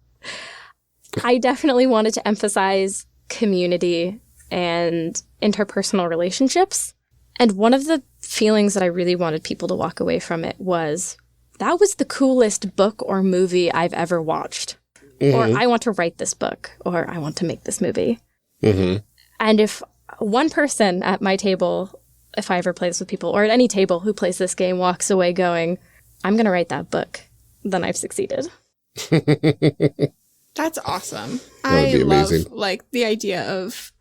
I definitely wanted to emphasize community and interpersonal relationships. And one of the feelings that I really wanted people to walk away from it was, that was the coolest book or movie I've ever watched. Or I want to write this book, or I want to make this movie. And if one person at my table, if I ever play this with people, or at any table who plays this game, walks away going, I'm going to write that book, then I've succeeded. That's awesome. That would be amazing. Love, like, the idea of...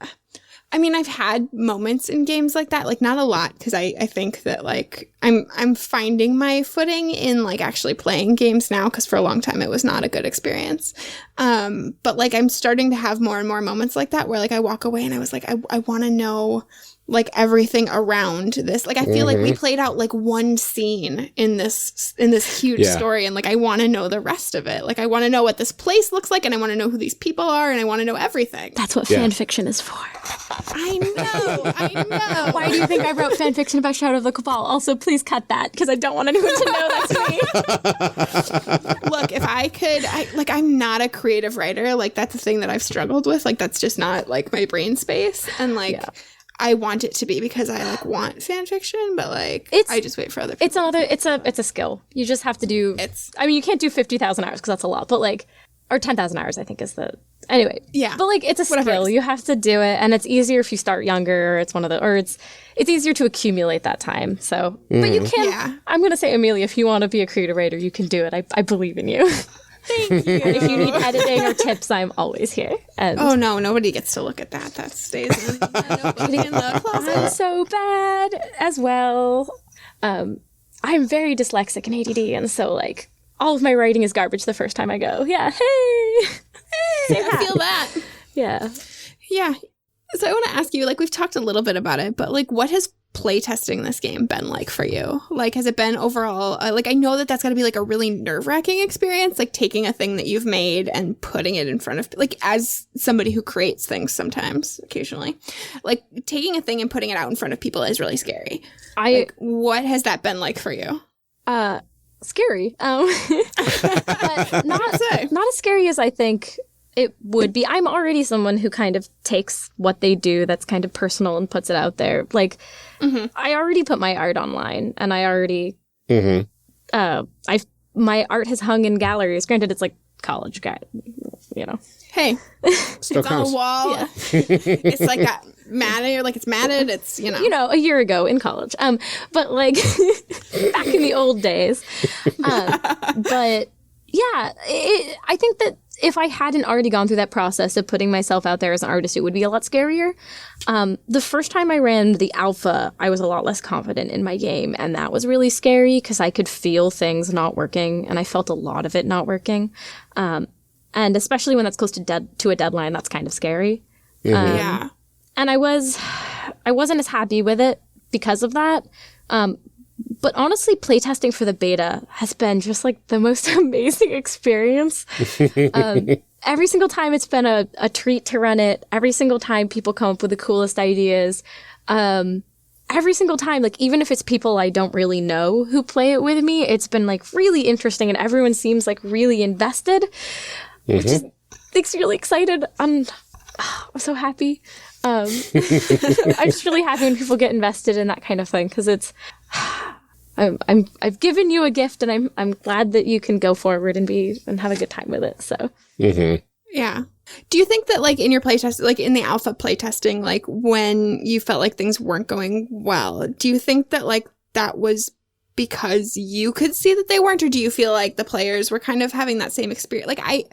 I mean, I've had moments in games like that, like not a lot, because I think that like I'm finding my footing in like actually playing games now, because for a long time it was not a good experience. But like I'm starting to have more and more moments like that where like I walk away and I was like, I want to know like everything around this. Like I feel like we played out like one scene in this huge story, and like I want to know the rest of it. Like I want to know what this place looks like, and I want to know who these people are, and I want to know everything. That's what fan fiction is for. I know. Why do you think I wrote fan fiction about Shadow of the Cabal? Also, please cut that, because I don't want anyone to know that's me. Look, if I could, I'm not a creative writer. Like that's the thing that I've struggled with. Like that's just not like my brain space, and like. Yeah. I want it to be because I like want fan fiction, but like I just wait for other people. It's a skill. You just have to do. I mean, you can't do 50,000 hours because that's a lot, but like, or 10,000 hours, I think is the. Anyway, yeah. But like, it's a skill. You have to do it, and it's easier if you start younger. Or it's it's easier to accumulate that time. So, but you can. Yeah. I'm gonna say, Amelia, if you want to be a creative writer, you can do it. I believe in you. Thank you. And if you need editing or tips, I'm always here. And oh no, nobody gets to look at that. That stays in the closet. I'm so bad as well. I'm very dyslexic and ADD, and so like all of my writing is garbage the first time I go. Yeah, hey, I feel that. Yeah. So I want to ask you, like, we've talked a little bit about it, but like, what has playtesting this game been like for you? Like, has it been overall, like, I know that that's got to be like a really nerve-wracking experience, like taking a thing that you've made and putting it in front of, like, as somebody who creates things sometimes, occasionally, like taking a thing and putting it out in front of people is really scary. Like, what has that been like for you? Scary. But not as scary as I think it would be. I'm already someone who kind of takes what they do that's kind of personal and puts it out there. Like, I already put my art online, and I already, my art has hung in galleries. Granted, it's like college Hey, Still it's on counts. the wall. Yeah. It's like got matted, like it's matted. It's, A year ago in college. But like back in the old days. But yeah, I think that if I hadn't already gone through that process of putting myself out there as an artist, it would be a lot scarier. The first time I ran the alpha, I was a lot less confident in my game, and that was really scary because I could feel things not working, and I felt a lot of it not working. And especially when that's close to a deadline, that's kind of scary. yeah. And I wasn't as happy with it because of that. But honestly, playtesting for the beta has been just like the most amazing experience. Every single time it's been a treat to run it. Every single time people come up with the coolest ideas. Every single time, like even if it's people I don't really know who play it with me, it's been like really interesting and everyone seems like really invested, which just makes me really excited. I'm so happy. I'm just really happy when people get invested in that kind of thing because it's I've given you a gift and I'm glad that you can go forward and have a good time with it. So Yeah. Do you think that like in your playtest, like in the alpha playtesting, like when you felt like things weren't going well, do you think that like that was because you could see that they weren't, or do you feel like the players were kind of having that same experience? Like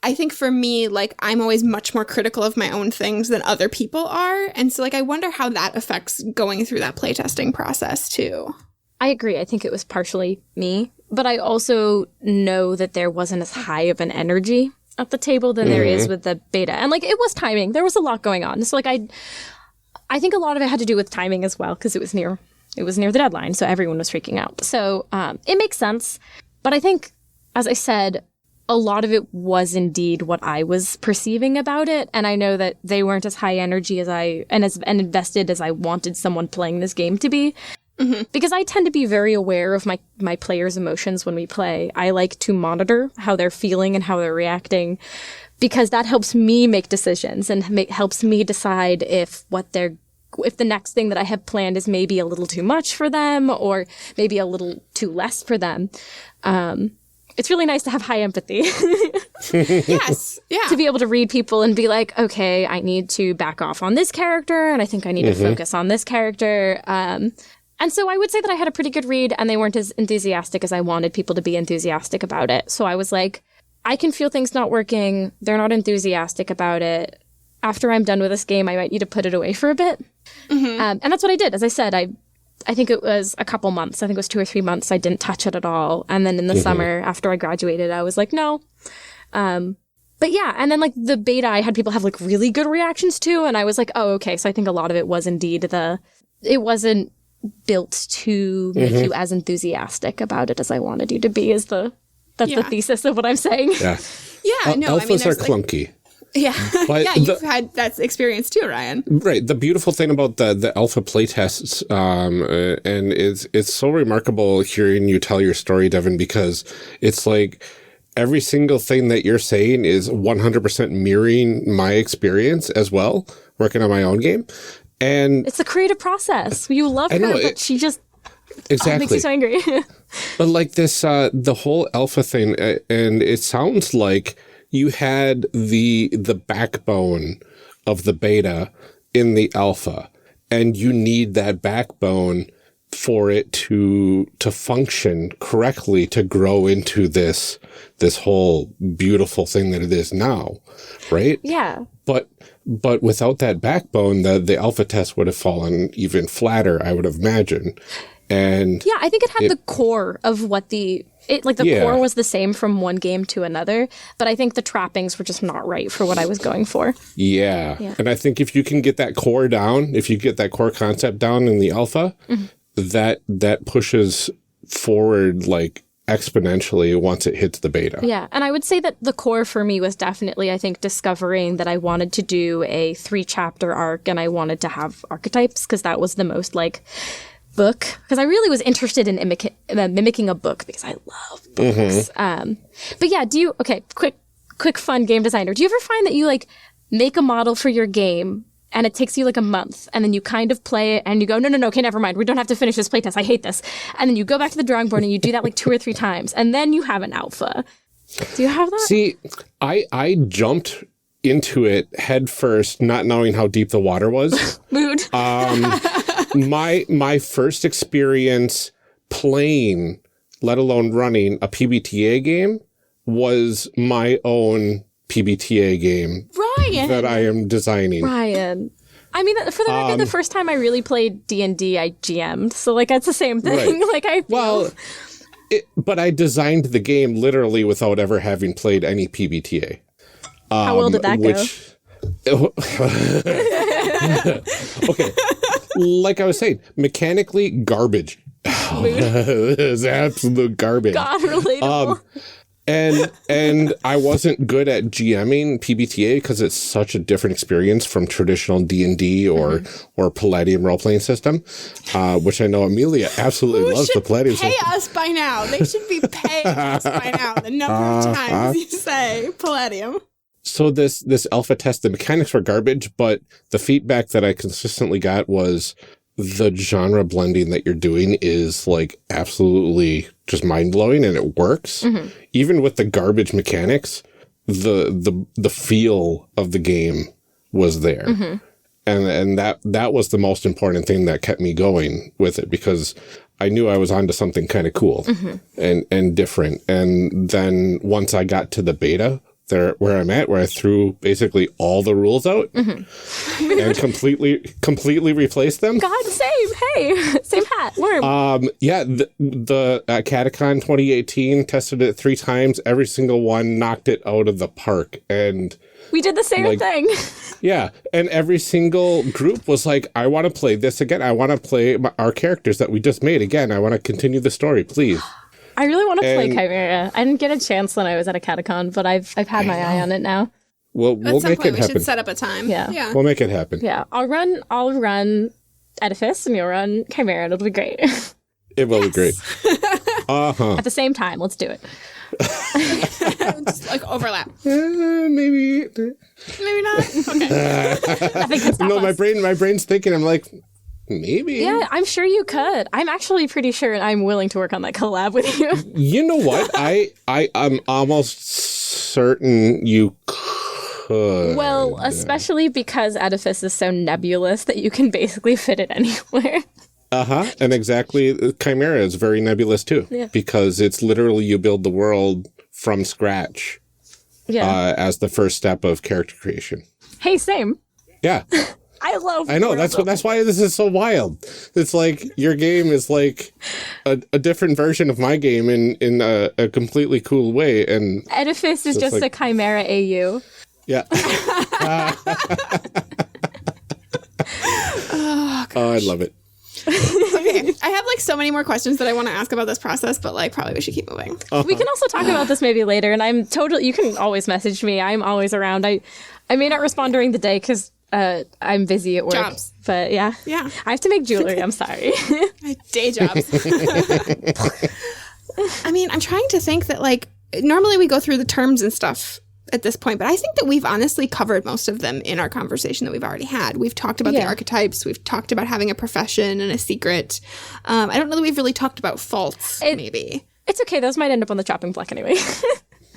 I think for me, like I'm always much more critical of my own things than other people are. And so like I wonder how that affects going through that playtesting process too. I agree. I think it was partially me, but I also know that there wasn't as high of an energy at the table than there is with the beta. And like it was timing. There was a lot going on. So like I think a lot of it had to do with timing as well because it was near the deadline, so everyone was freaking out. So it makes sense. But I think, as I said, a lot of it was indeed what I was perceiving about it. And I know that they weren't as high energy as and invested as I wanted someone playing this game to be. Because I tend to be very aware of my players' emotions when we play. I like to monitor how they're feeling and how they're reacting because that helps me make decisions and helps me decide if the next thing that I have planned is maybe a little too much for them or maybe a little too less for them. It's really nice to have high empathy. Yes. Yeah. To be able to read people and be like, okay, I need to back off on this character and I think I need to focus on this character. And so I would say that I had a pretty good read and they weren't as enthusiastic as I wanted people to be enthusiastic about it. So I was like, I can feel things not working. They're not enthusiastic about it. After I'm done with this game, I might need to put it away for a bit. And that's what I did. As I said, I think it was a couple months. I think it was 2 or 3 months. I didn't touch it at all. And then in the summer, after I graduated, I was like, no. But yeah, and then like the beta, I had people have like really good reactions to. And I was like, oh, okay. So I think a lot of it was indeed it wasn't built to make you as enthusiastic about it as I wanted you to be that's the thesis of what I'm saying. Yeah. Yeah. No, Alphas are clunky. Yeah. But yeah, you've had that experience too, Ryan. Right. The beautiful thing about the alpha playtests, and it's so remarkable hearing you tell your story, Devon, because it's like every single thing that you're saying is 100% mirroring my experience as well, working on my own game. And it's a creative process. You love her, but she just exactly makes you so angry. But like this, the whole alpha thing, and it sounds like you had the backbone of the beta in the alpha, and you need that backbone for it to function correctly, to grow into this whole beautiful thing that it is now, right? Yeah. But without that backbone, the alpha test would have fallen even flatter, I would imagine. And yeah, I think it had the core of what the core was the same from one game to another, but I think the trappings were just not right for what I was going for. Yeah. And I think if you can get that core down, if you get that core concept down in the alpha, that pushes forward like exponentially once it hits the beta. Yeah, and I would say that the core for me was definitely, I think, discovering that I wanted to do a 3-chapter arc and I wanted to have archetypes because that was the most like book, because I really was interested in mimicking a book because I love books. But yeah, quick fun game designer. Do you ever find that you like make a model for your game and it takes you like a month and then you kind of play it and you go, no, okay, never mind. We don't have to finish this playtest. I hate this. And then you go back to the drawing board and you do that like 2 or 3 times and then you have an alpha. Do you have that? See, I jumped into it head first, not knowing how deep the water was. Mood. My first experience playing, let alone running a PBTA game, was my own PBTA game Ryan! that I am designing. Ryan. I mean, for the record, the first time I really played D&D, I GM'd. So, like, that's the same thing. Right. Like, I feel... Well, but I designed the game literally without ever having played any PBTA. How well did that go? Okay. Like I was saying, mechanically, garbage. It's absolute garbage. God, relatable. And I wasn't good at GMing PBTA because it's such a different experience from traditional D&D or Palladium role-playing system, which I know Amelia absolutely loves the Palladium pay system. us by now. They should be paying us by now. The number of times you say Palladium. So this alpha test, the mechanics were garbage, but the feedback that I consistently got was the genre blending that you're doing is like absolutely just mind blowing, and it works. Even with the garbage mechanics, the feel of the game was there, and that was the most important thing that kept me going with it, because I knew I was onto something kind of cool and different. And then once I got to the beta, where I'm at, where I threw basically all the rules out and completely replaced them. God, same. Hey, same hat. Worm. Yeah, the Catacon 2018 tested it 3 times. Every single one knocked it out of the park. And we did the same thing. Yeah, and every single group was like, I want to play this again. I want to play our characters that we just made again. I want to continue the story, please. I really want to play Chimera. I didn't get a chance when I was at a Catacon, but I've had my eye on it now. We'll make it happen. We should set up a time. Yeah. We'll make it happen. Yeah, I'll run Edifice and you'll run Chimera. It'll be great. It will be great. At the same time, let's do it. Just like overlap. Maybe not. Okay. I think that's no. My brain's thinking. I'm like, maybe. Yeah, I'm sure you could. I'm actually pretty sure I'm willing to work on that collab with you. You know what? I'm almost certain you could. Well, especially because Edifice is so nebulous that you can basically fit it anywhere. And exactly, Chimera is very nebulous too. Yeah. Because it's literally you build the world from scratch. Yeah. As the first step of character creation. Hey, same. Yeah. I know that's why this is so wild. It's like your game is like a different version of my game in a completely cool way. And Edifice is just a Chimera AU. Yeah. Oh, I love it. Okay, I have like so many more questions that I want to ask about this process, but like probably we should keep moving. We can also talk about this maybe later, and you can always message me. I'm always around. I may not respond during the day because I'm busy at work. Jobs. But yeah. I have to make jewelry. I'm sorry. Day jobs. I mean, I'm trying to think that like normally we go through the terms and stuff at this point, but I think that we've honestly covered most of them in our conversation that we've already had. We've talked about the archetypes. We've talked about having a profession and a secret. I don't know that we've really talked about faults, maybe. It's okay. Those might end up on the chopping block anyway.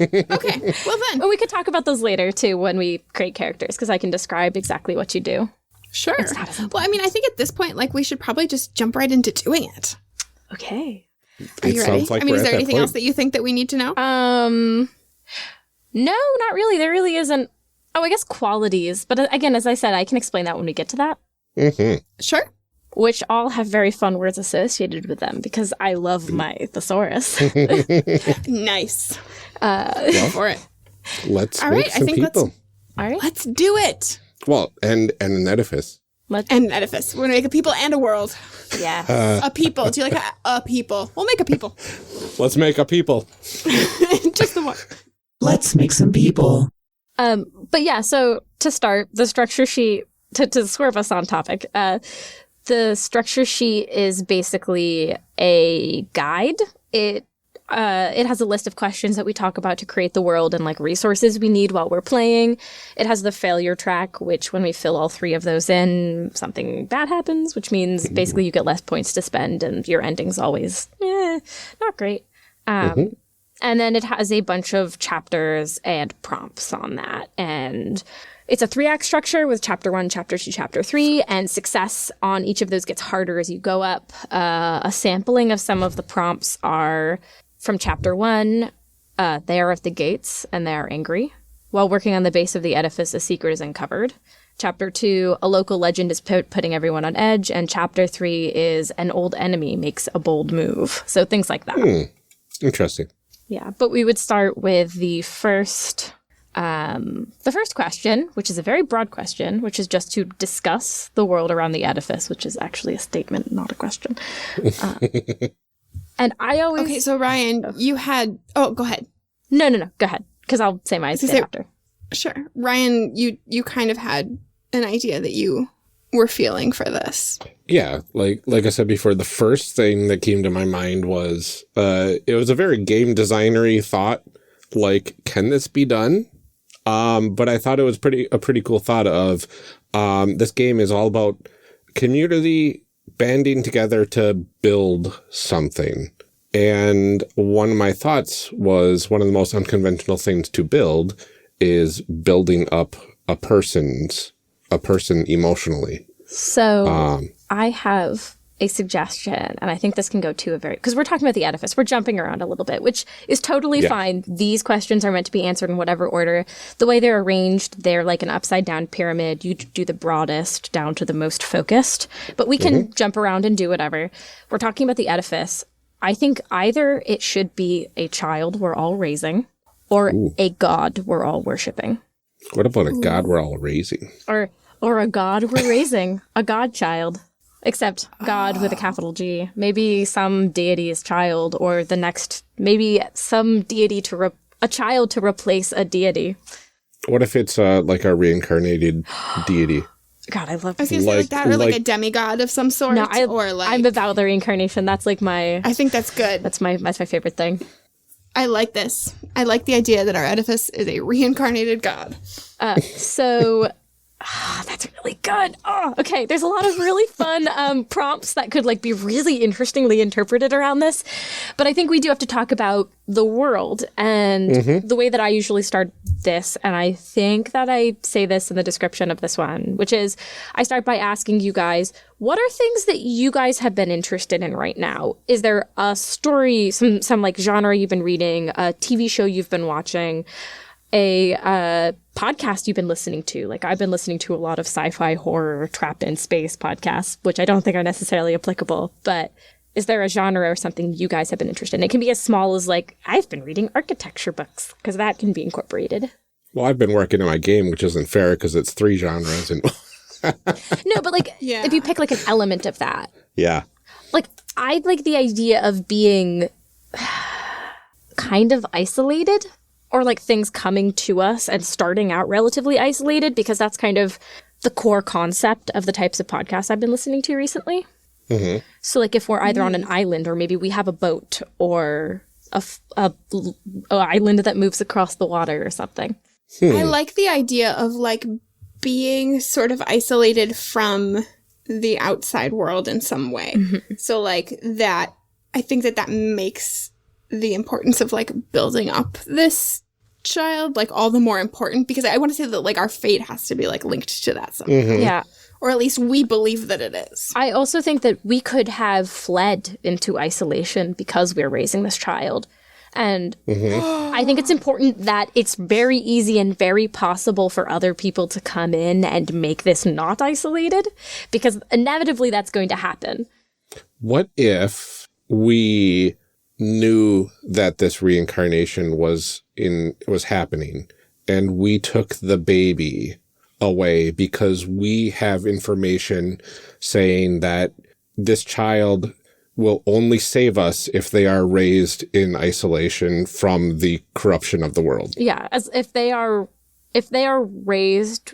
Okay. Well, then. But we could talk about those later, too, when we create characters, because I can describe exactly what you do. Sure. Well, I mean, I think at this point, like, we should probably just jump right into doing it. Okay. Are you ready? Like I mean, is there anything else that you think that we need to know? No, not really. There really isn't. Oh, I guess qualities. But again, as I said, I can explain that when we get to that. Mm-hmm. Sure. Which all have very fun words associated with them because I love my thesaurus. Nice. Go for it. Let's all make right, some I think people. All right. Let's do it. Well, and an edifice. And an edifice. We're going to make a people and a world. Yeah. A people. Do you like a people? We'll make a people. Let's make a people. Just the one. Let's make some people. But yeah, so to start, the structure sheet, to swerve us on topic, the structure sheet is basically a guide. It has a list of questions that we talk about to create the world and like resources we need while we're playing. It has the failure track, which when we fill all 3 of those in, something bad happens, which means basically you get less points to spend and your ending's always, not great. And then it has a bunch of chapters and prompts on that. And it's a 3-act structure with chapter 1, chapter 2, chapter 3, and success on each of those gets harder as you go up. A sampling of some of the prompts are from chapter 1, they are at the gates and they are angry. While working on the base of the edifice, a secret is uncovered. Chapter 2, a local legend is putting everyone on edge. And chapter 3 is an old enemy makes a bold move. So things like that. Interesting. Yeah, but we would start with the first question, which is a very broad question, which is just to discuss the world around the edifice, which is actually a statement, not a question. And I always... Okay, so Ryan, you had... Oh, go ahead. No, go ahead, because I'll say mine after. Sure. Ryan, you kind of had an idea that you were feeling for this. Yeah, like I said before, the first thing that came to my mind was it was a very game designery thought, like, can this be done? But I thought it was a pretty cool thought of this game is all about community banding together to build something. And one of my thoughts was one of the most unconventional things to build is building up a person emotionally. So I have a suggestion, and I think this can go to because we're talking about the edifice. We're jumping around a little bit, which is totally fine. These questions are meant to be answered in whatever order. The way they're arranged, they're like an upside down pyramid. You do the broadest down to the most focused, but we can jump around and do whatever. We're talking about the edifice. I think either it should be a child we're all raising or a god we're all worshiping. What about a god we're all raising? Or a god we're raising, a godchild. Except God with a capital G. Maybe some deity's child, or the next, maybe some deity a child to replace a deity. What if it's like a reincarnated deity? God, I love I was going to say like that, or like a demigod of some sort. No, I'm about the reincarnation. That's like I think that's good. That's my favorite thing. I like this. I like the idea that our edifice is a reincarnated god. That's really good. Oh, okay. There's a lot of really fun prompts that could like be really interestingly interpreted around this. But I think we do have to talk about the world and the way that I usually start this. And I think that I say this in the description of this one, which is I start by asking you guys, what are things that you guys have been interested in right now? Is there a story, some like genre you've been reading, a TV show you've been watching, a podcast you've been listening to? Like I've been listening to a lot of sci-fi, horror, trapped in space podcasts, which I don't think are necessarily applicable, but is there a genre or something you guys have been interested in? It can be as small as like, I've been reading architecture books, because that can be incorporated. Well, I've been working on my game, which isn't fair because it's 3 genres. And No, but like, if you pick like an element of that. Yeah. Like, I like the idea of being kind of isolated, or like things coming to us and starting out relatively isolated, because that's kind of the core concept of the types of podcasts I've been listening to recently. So like if we're either on an island, or maybe we have a boat, or a island that moves across the water or something. I like the idea of like being sort of isolated from the outside world in some way. So like that, I think that makes the importance of like building up this child like all the more important, because I want to say that like our fate has to be like linked to that somehow. Yeah. Or at least we believe that it is. I also think that we could have fled into isolation because we're raising this child. And I think it's important that it's very easy and very possible for other people to come in and make this not isolated, because inevitably that's going to happen. What if we knew that this reincarnation was happening, and we took the baby away because we have information saying that this child will only save us if they are raised in isolation from the corruption of the world? Yeah, as if they are raised,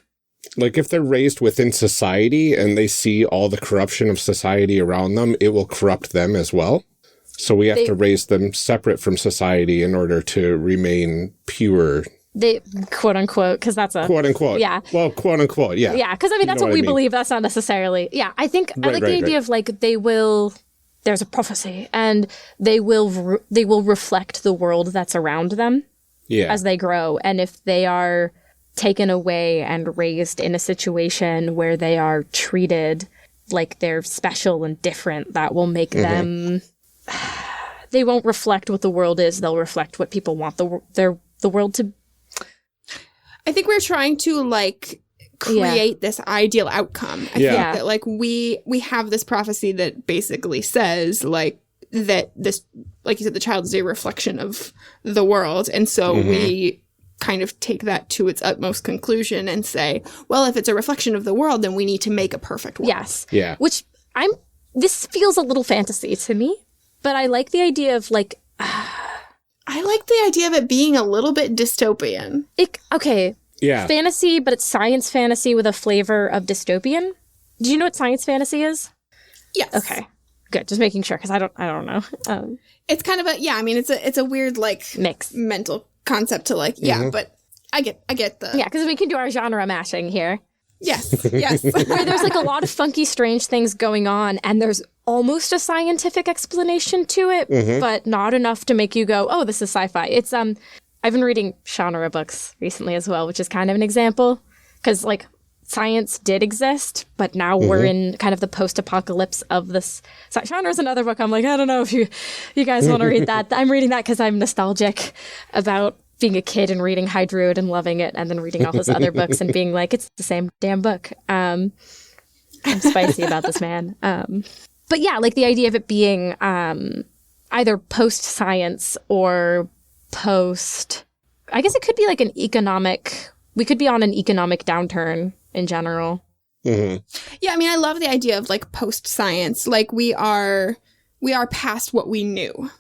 like if they're raised within society and they see all the corruption of society around them, it will corrupt them as well. So we have to raise them separate from society in order to remain pure. They quote unquote, because that's a quote unquote. Yeah. Well, quote unquote. Yeah. Yeah. Because I mean, that's what we believe. That's not necessarily. Yeah. I think I like the idea of like they will there's a prophecy, and they will reflect the world that's around them as they grow. And if they are taken away and raised in a situation where they are treated like they're special and different, that will make them... They won't reflect what the world is. They'll reflect what people want the world to... I think we're trying to, like, create this ideal outcome. I think that, like, we have this prophecy that basically says, like, that this, like you said, the child is a reflection of the world. And so we kind of take that to its utmost conclusion and say, well, if it's a reflection of the world, then we need to make a perfect world. Yes. Yeah. Which this feels a little fantasy to me, but I like the idea of, like... I like the idea of it being a little bit dystopian. Okay. Yeah. Fantasy, but it's science fantasy with a flavor of dystopian. Do you know what science fantasy is? Yes. Okay. Good. Just making sure, because I don't know. It's kind of it's a weird, like, mix mental concept to, like, but I get the... Yeah, because we can do our genre mashing here. Yes. Where there's, like, a lot of funky, strange things going on, and there's almost a scientific explanation to it, but not enough to make you go, oh, this is sci-fi. It's, I've been reading genre books recently as well, which is kind of an example, because, like, science did exist, but now we're in kind of the post-apocalypse of this. Genre is another book. I'm like, I don't know if you guys want to read that. I'm reading that because I'm nostalgic about being a kid and reading High Druid and loving it, and then reading all his other books and being like, it's the same damn book. I'm spicy about this, man. But yeah, like the idea of it being either post-science or I guess it could be like we could be on an economic downturn in general. Yeah, I mean, I love the idea of, like, post-science. Like, we are past what we knew.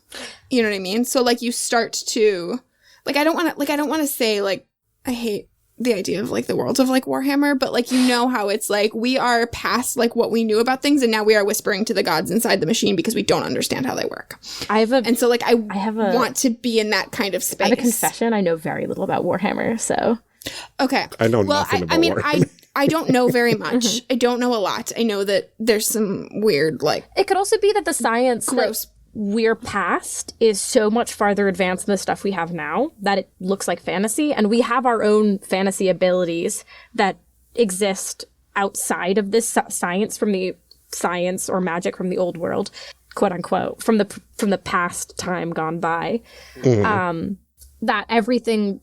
You know what I mean? So, like, you start to... Like, I don't want to say, like, I hate the idea of, like, the world of, like, Warhammer, but, like, you know how it's, like, we are past, like, what we knew about things, and now we are whispering to the gods inside the machine because we don't understand how they work. And so, like, I want to be in that kind of space. I have a confession. I know very little about Warhammer, so... Okay. I know nothing about Warhammer. I don't know very much. I don't know a lot. I know that there's some weird, like... It could also be that the science... Gross. We're past is so much farther advanced than the stuff we have now that it looks like fantasy, and we have our own fantasy abilities that exist outside of this science from the science or magic from the old world, quote unquote, from the past time gone by. That everything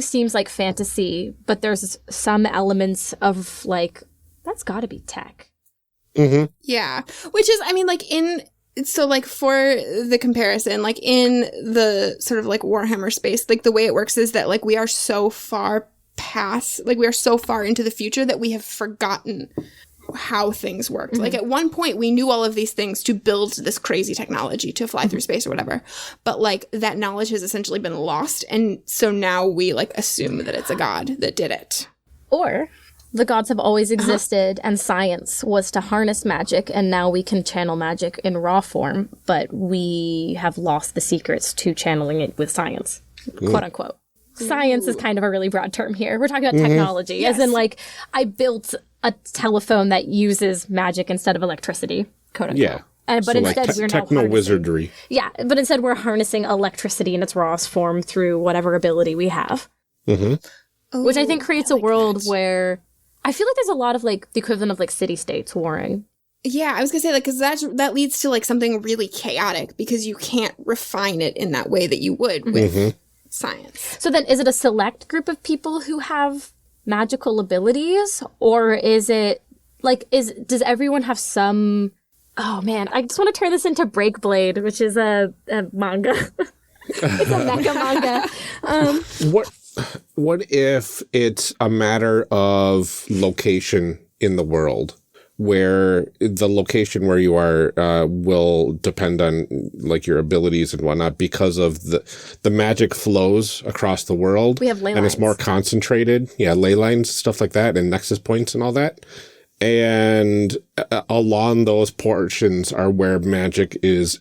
seems like fantasy, but there's some elements of, like, that's got to be tech. Yeah, which is, I mean, like, so, like, for the comparison, like, in the sort of, like, Warhammer space, like, the way it works is that, like, we are so far into the future that we have forgotten how things worked. Like, at one point, we knew all of these things to build this crazy technology to fly through space or whatever. But, like, that knowledge has essentially been lost. And so now we, like, assume that it's a god that did it. Or... the gods have always existed, and science was to harness magic, and now we can channel magic in raw form, but we have lost the secrets to channeling it with science, quote unquote. Science is kind of a really broad term here. We're talking about technology, as in, like, I built a telephone that uses magic instead of electricity, quote unquote. Yeah. But so, instead, like, we're now techno-wizardry. Yeah, but instead we're harnessing electricity in its rawest form through whatever ability we have. Which I think creates a world where... I feel like there's a lot of, like, the equivalent of, like, city-states warring. Yeah, I was gonna say, like, because that leads to, like, something really chaotic because you can't refine it in that way that you would with science. So then, is it a select group of people who have magical abilities, or is it, like, does everyone have some... Oh, man, I just want to turn this into Breakblade, which is a manga. It's a mecha manga. What if it's a matter of location in the world, where the location where you are will depend on, like, your abilities and whatnot, because of the magic flows across the world. We have ley lines. And it's more concentrated. Yeah, ley lines, stuff like that, and nexus points and all that. And along those portions are where magic is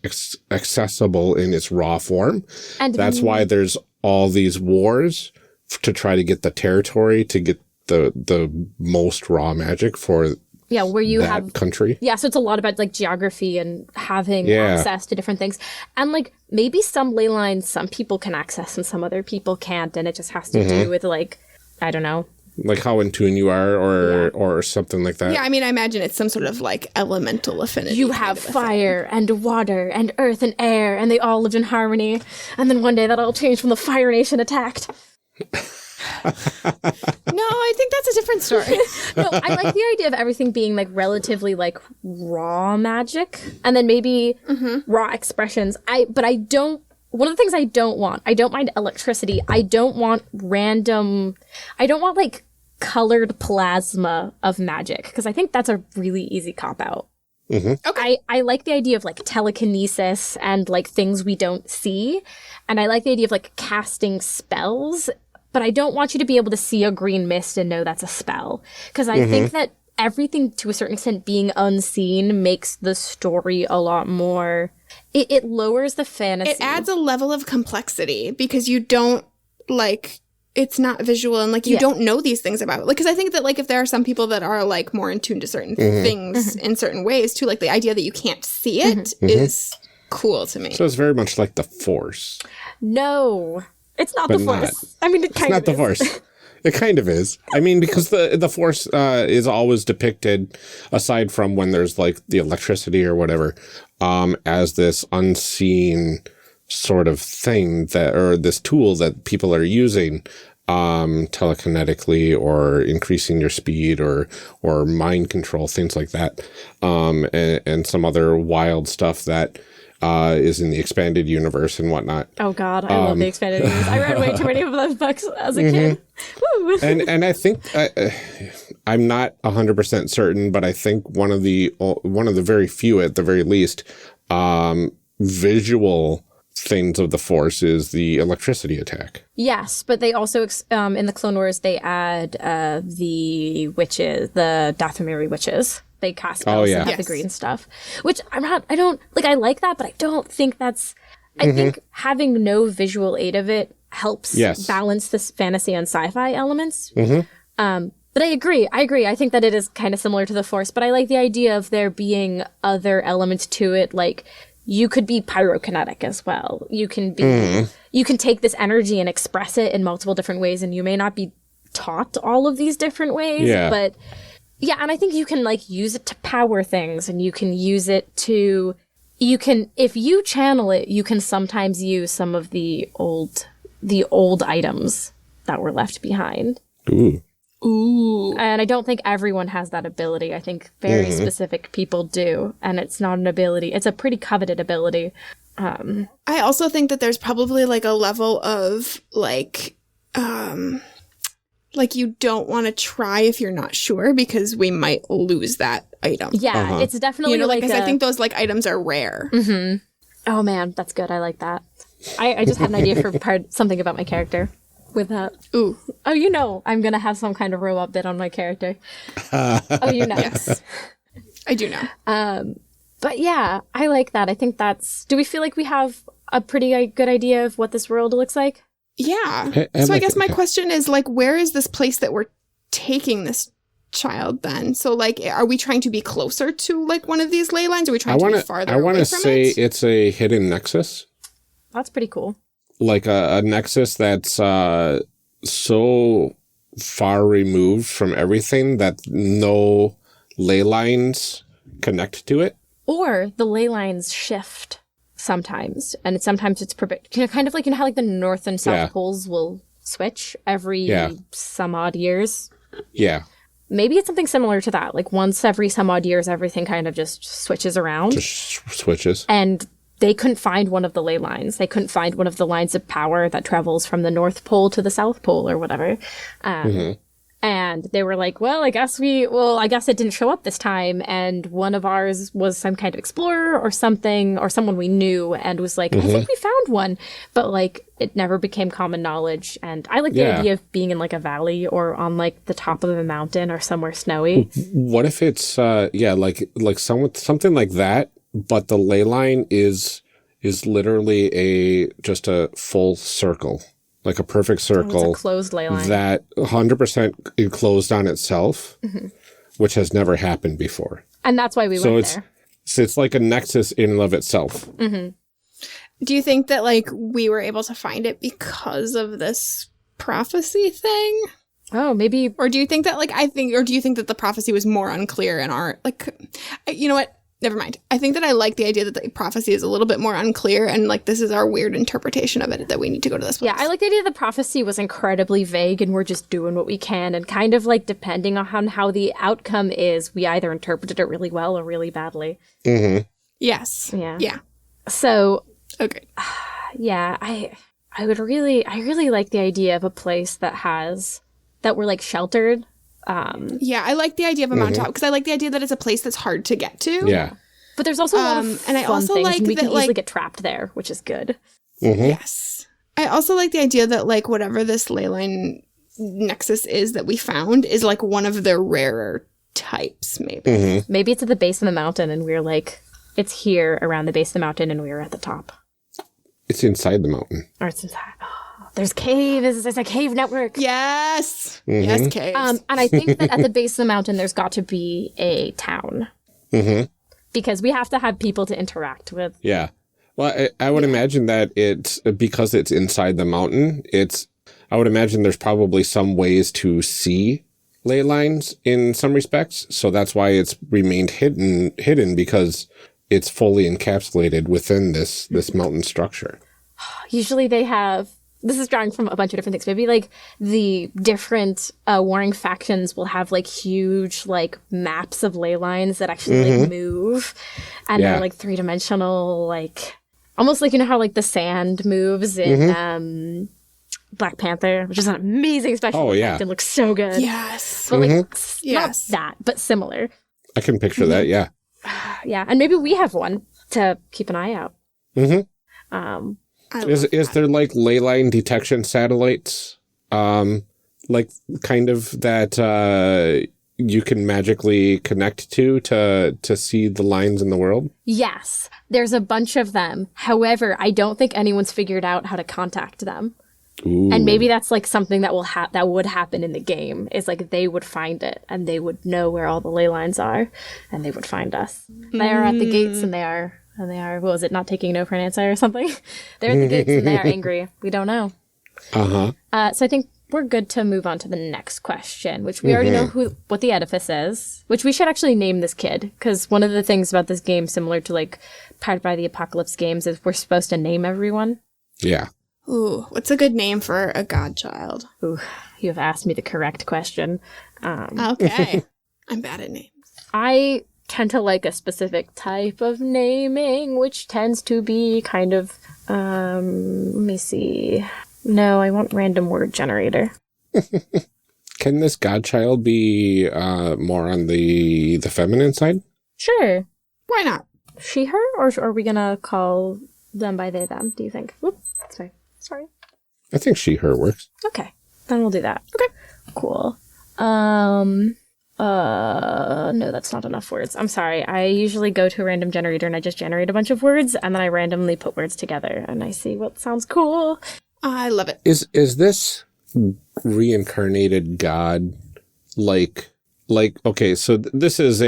accessible in its raw form. And that's why there's all these wars to try to get the territory to get the most raw magic for where you that have country. Yeah, so it's a lot about like geography and having access to different things. And like maybe some ley lines some people can access and some other people can't, and it just has to do with like, I don't know. Like how in tune you are or something like that. Yeah, I mean, I imagine it's some sort of like elemental affinity. You have fire and water and earth and air, and they all lived in harmony. And then one day that all changed when the Fire Nation attacked. No, I think that's a different story. No, I like the idea of everything being like relatively like raw magic, and then maybe raw expressions. But I don't. One of the things I don't mind electricity. I don't want like colored plasma of magic, because I think that's a really easy cop out. Okay. I like the idea of like telekinesis and like things we don't see, and I like the idea of like casting spells, but I don't want you to be able to see a green mist and know that's a spell, because I think that everything to a certain extent being unseen makes the story a lot more. It lowers the fantasy. It adds a level of complexity because you don't like. It's not visual, and like you don't know these things about it. Like, because I think that like if there are some people that are like more in tune to certain things in certain ways too, like the idea that you can't see it is cool to me. So it's very much like the Force. No, it's not the Force. I mean, it's not the Force. It kind of is. I mean, because the Force is always depicted, aside from when there's like the electricity or whatever, as this unseen sort of thing or this tool that people are using telekinetically or increasing your speed or mind control, things like that, and some other wild stuff that is in the expanded universe and whatnot. Oh God, I love the expanded universe. I read way too many of those books as a kid. Woo. And I think I'm not 100% certain, but I think one of the very few, at the very least, visual things of the Force is the electricity attack. Yes, but they also in the Clone Wars they add the witches, the Dathomiri witches. They cast spells and have the green stuff, which I don't like. I like that, but I don't think that's. I think having no visual aid of it helps balance this fantasy and sci-fi elements. But I agree. I think that it is kind of similar to the Force, but I like the idea of there being other elements to it, like. You could be pyrokinetic as well. You can be, you can take this energy and express it in multiple different ways, and you may not be taught all of these different ways, but yeah, and I think you can like use it to power things, and you can use it to, if you channel it, you can sometimes use some of the old items that were left behind. Ooh. And I don't think everyone has that ability. I think very specific people do. And it's not an ability. It's a pretty coveted ability. I also think that there's probably like a level of like you don't want to try if you're not sure, because we might lose that item. Yeah, it's definitely like I think those like items are rare. Oh man, that's good. I like that. I just had an idea for something about my character. With that. Ooh. Oh, you know, I'm going to have some kind of robot bit on my character. Oh, you know. Yes. I do know. But yeah, I like that. I think do we feel like we have a pretty good idea of what this world looks like? Yeah. So I guess my question is like, where is this place that we're taking this child then? So like, are we trying to be closer to like one of these ley lines? Are we trying to be farther away from it? I want to say it's a hidden nexus. That's pretty cool. Like a nexus that's so far removed from everything that no ley lines connect to it. Or the ley lines shift sometimes, and sometimes it's kind of like, you know how like the north and south poles will switch every some odd years. Yeah. Maybe it's something similar to that. Like once every some odd years, everything kind of just switches around. Just switches. And they couldn't find one of the ley lines. They couldn't find one of the lines of power that travels from the North Pole to the South Pole or whatever. And they were like, well, I guess it didn't show up this time. And one of ours was some kind of explorer or something, or someone we knew, and was like, I think we found one. But like, it never became common knowledge. And I like the idea of being in like a valley or on like the top of a mountain or somewhere snowy. What if it's, like something like that? But the ley line is literally just a full circle, like a perfect circle. It's a closed ley line. That 100% enclosed on itself, which has never happened before. And that's why we went there. So it's like a nexus in and of itself. Mm-hmm. Do you think that, like, we were able to find it because of this prophecy thing? Oh, maybe. Or do you think that, like, or do you think that the prophecy was more unclear in our, like, you know what? Never mind. I think that I like the idea that the prophecy is a little bit more unclear, and, like, this is our weird interpretation of it, that we need to go to this place. Yeah, I like the idea that the prophecy was incredibly vague, and we're just doing what we can, and kind of, like, depending on how the outcome is, we either interpreted it really well or really badly. Mm-hmm. Yes. Yeah. Yeah. So... Okay. Yeah, I really like the idea of a place that we're, like, sheltered. Yeah, I like the idea of a mountaintop because I like the idea that it's a place that's hard to get to. Yeah. But there's also a lot of and I fun also things, like and we that, can easily like, get trapped there, which is good. Mm-hmm. Yes. I also like the idea that, like, whatever this ley line nexus is that we found is, like, one of the rarer types, maybe. Mm-hmm. Maybe it's at the base of the mountain, and we're like, it's here around the base of the mountain, and we're at the top. It's inside the mountain. Or it's inside. There's caves. There's a cave network. Yes. Mm-hmm. Yes, caves. And I think that at the base of the mountain, there's got to be a town. Mm-hmm. Because we have to have people to interact with. Yeah. Well, I would imagine that it's because it's inside the mountain. I would imagine there's probably some ways to see ley lines in some respects. So that's why it's remained hidden because it's fully encapsulated within this mountain structure. Usually they have, this is drawing from a bunch of different things. Maybe like the different warring factions will have like huge like maps of ley lines that actually like move. And they're like 3-dimensional, like almost like, you know how like the sand moves in Black Panther, which is an amazing special effect and looks so good. Yes. But like not Yes. that, but similar. I can picture that, yeah. Yeah, and maybe we have one to keep an eye out. Mm-hmm. Is there like ley line detection satellites, like kind of that you can magically connect to see the lines in the world? Yes, there's a bunch of them. However, I don't think anyone's figured out how to contact them. Ooh. And maybe that's like something that that would happen in the game, is like they would find it and they would know where all the ley lines are and they would find us. They are at the gates and they are, what was it, not taking no for an answer or something? They're at the gates and they are angry. We don't know. Uh-huh. So I think we're good to move on to the next question, which we already know what the Edifice is, which we should actually name this kid, because one of the things about this game, similar to like Powered by the Apocalypse games, is we're supposed to name everyone. Yeah. Ooh, what's a good name for a godchild? Ooh, you have asked me the correct question. Okay. I'm bad at names. I tend to like a specific type of naming, which tends to be kind of, let me see. No, I want random word generator. Can this godchild be more on the feminine side? Sure. Why not? She, her, or are we gonna call them by they, them, do you think? Whoop, sorry. I think she, her works. Okay, then we'll do that. Okay, cool. No, that's not enough words. I'm sorry. I usually go to a random generator and I just generate a bunch of words and then I randomly put words together and I see what sounds cool. I love it. Is this reincarnated god like okay, so this is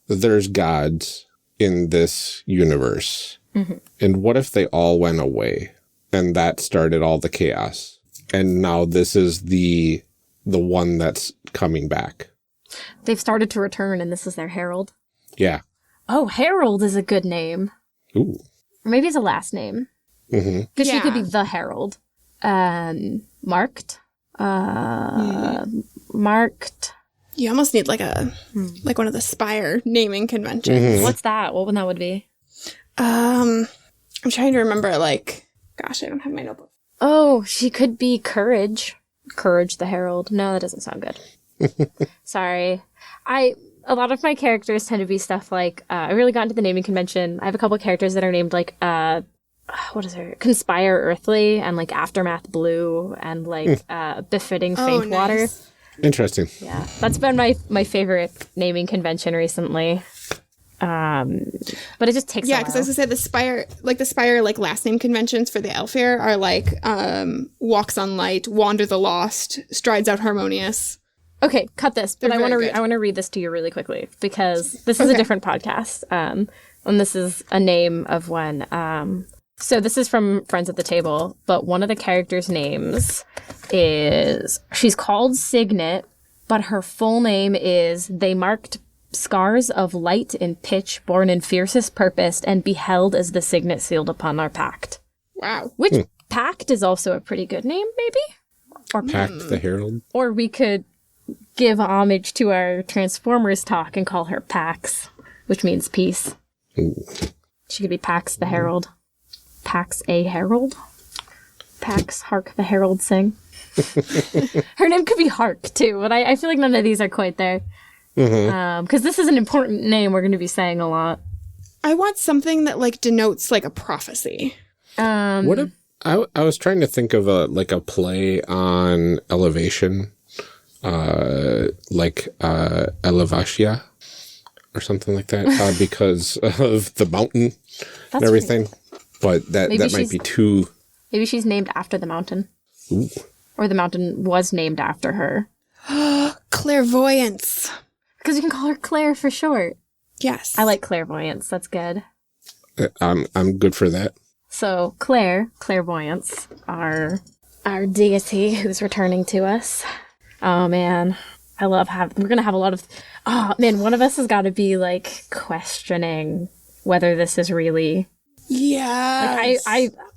there's gods in this universe. And what if they all went away and that started all the chaos? And now this is the one that's coming back. They've started to return and this is their herald. Yeah. Oh, Herald is a good name. Ooh. Or maybe it's a last name. Because she could be the Herald. Marked. Marked. You almost need like like one of the Spire naming conventions. What's that? What one that would be? I'm trying to remember, like, gosh, I don't have my notebook. Oh, she could be Courage. Courage the Herald. No, that doesn't sound good. Sorry. A lot of my characters tend to be stuff like, I really got into the naming convention. I have a couple characters that are named like, what is her? Conspire Earthly and like Aftermath Blue and like Befitting Faint Water. Nice. Interesting. Yeah, that's been my favorite naming convention recently. But it just takes a while. Yeah, because as I said, the Spire like last name conventions for the Elfir are like Walks on Light, Wander the Lost, Strides Out Harmonious. Okay, cut this. But They're I want very to good. I want to read this to you really quickly because this is a different podcast. And this is a name of one. So this is from Friends at the Table, but one of the characters' names is she's called Signet, but her full name is They Marked Scars of Light in Pitch, born in fiercest purpose, and beheld as the signet sealed upon our pact. Wow. Which pact is also a pretty good name, maybe? Or Pact the Herald. Or we could give homage to our Transformers talk and call her Pax, which means peace. Ooh. She could be Pax the Herald. Pax a Herald? Pax, hark the herald sing. Her name could be Hark, too, but I feel like none of these are quite there. Because this is an important name we're going to be saying a lot. I want something that like denotes like a prophecy. What if I was trying to think of a play on elevation, like Elevatia or something like that, because of the mountain and everything. But that might be too. Maybe she's named after the mountain. Ooh. Or the mountain was named after her. Clairvoyance. Because you can call her Claire for short. Yes. I like clairvoyance. That's good. I'm good for that. So clairvoyance, our deity who's returning to us. Oh man, I love we're gonna have a lot of. Oh man, one of us has got to be like questioning whether this is really. Yeah.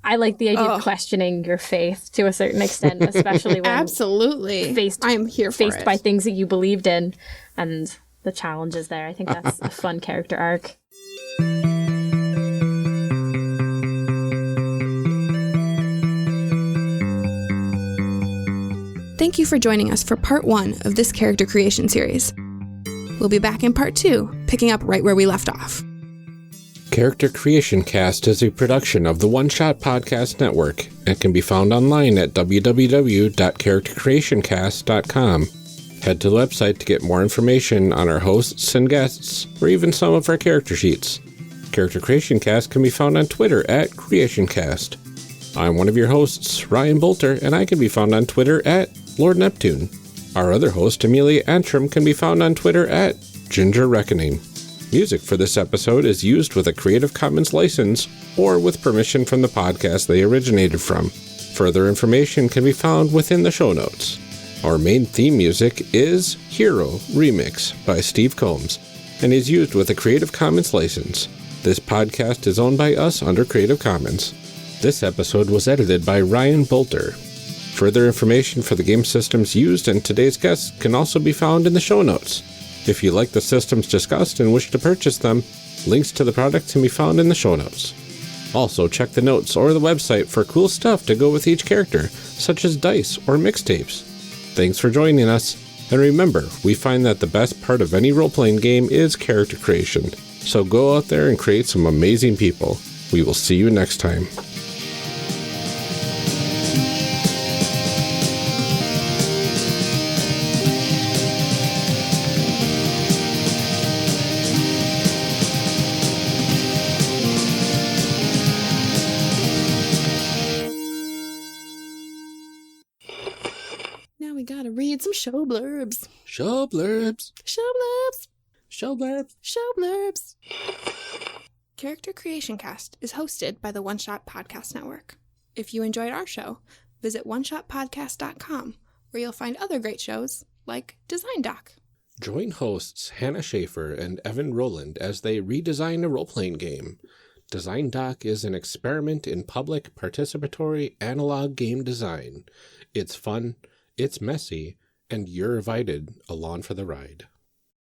I like the idea of questioning your faith to a certain extent, especially when absolutely I'm here for faced it. by things that you believed in and the challenges there. I think that's a fun character arc. Thank you for joining us for part 1 of this character creation series. We'll be back in part 2, picking up right where we left off. Character Creation Cast is a production of the One Shot Podcast Network and can be found online at www.charactercreationcast.com. Head to the website to get more information on our hosts and guests, or even some of our character sheets. Character Creation Cast can be found on Twitter at CreationCast. I'm one of your hosts, Ryan Bolter, and I can be found on Twitter at Lord Neptune. Our other host, Amelia Antrim, can be found on Twitter at Ginger Reckoning. Music for this episode is used with a Creative Commons license or with permission from the podcast they originated from. Further information can be found within the show notes. Our main theme music is Hero Remix by Steve Combs and is used with a Creative Commons license. This podcast is owned by us under Creative Commons. This episode was edited by Ryan Bolter. Further information for the game systems used and today's guests can also be found in the show notes. If you like the systems discussed and wish to purchase them, links to the products can be found in the show notes. Also, check the notes or the website for cool stuff to go with each character, such as dice or mixtapes. Thanks for joining us, and remember, we find that the best part of any role-playing game is character creation. So go out there and create some amazing people. We will see you next time. Now we gotta read some show blurbs. Show blurbs. Show blurbs. Show blurbs. Show blurbs. Character Creation Cast is hosted by the One Shot Podcast Network. If you enjoyed our show, visit oneshotpodcast.com, where you'll find other great shows like Design Doc. Join hosts Hannah Schaefer and Evan Rowland as they redesign a role-playing game. Design Doc is an experiment in public, participatory, analog game design. It's fun, it's messy, and you're invited along for the ride.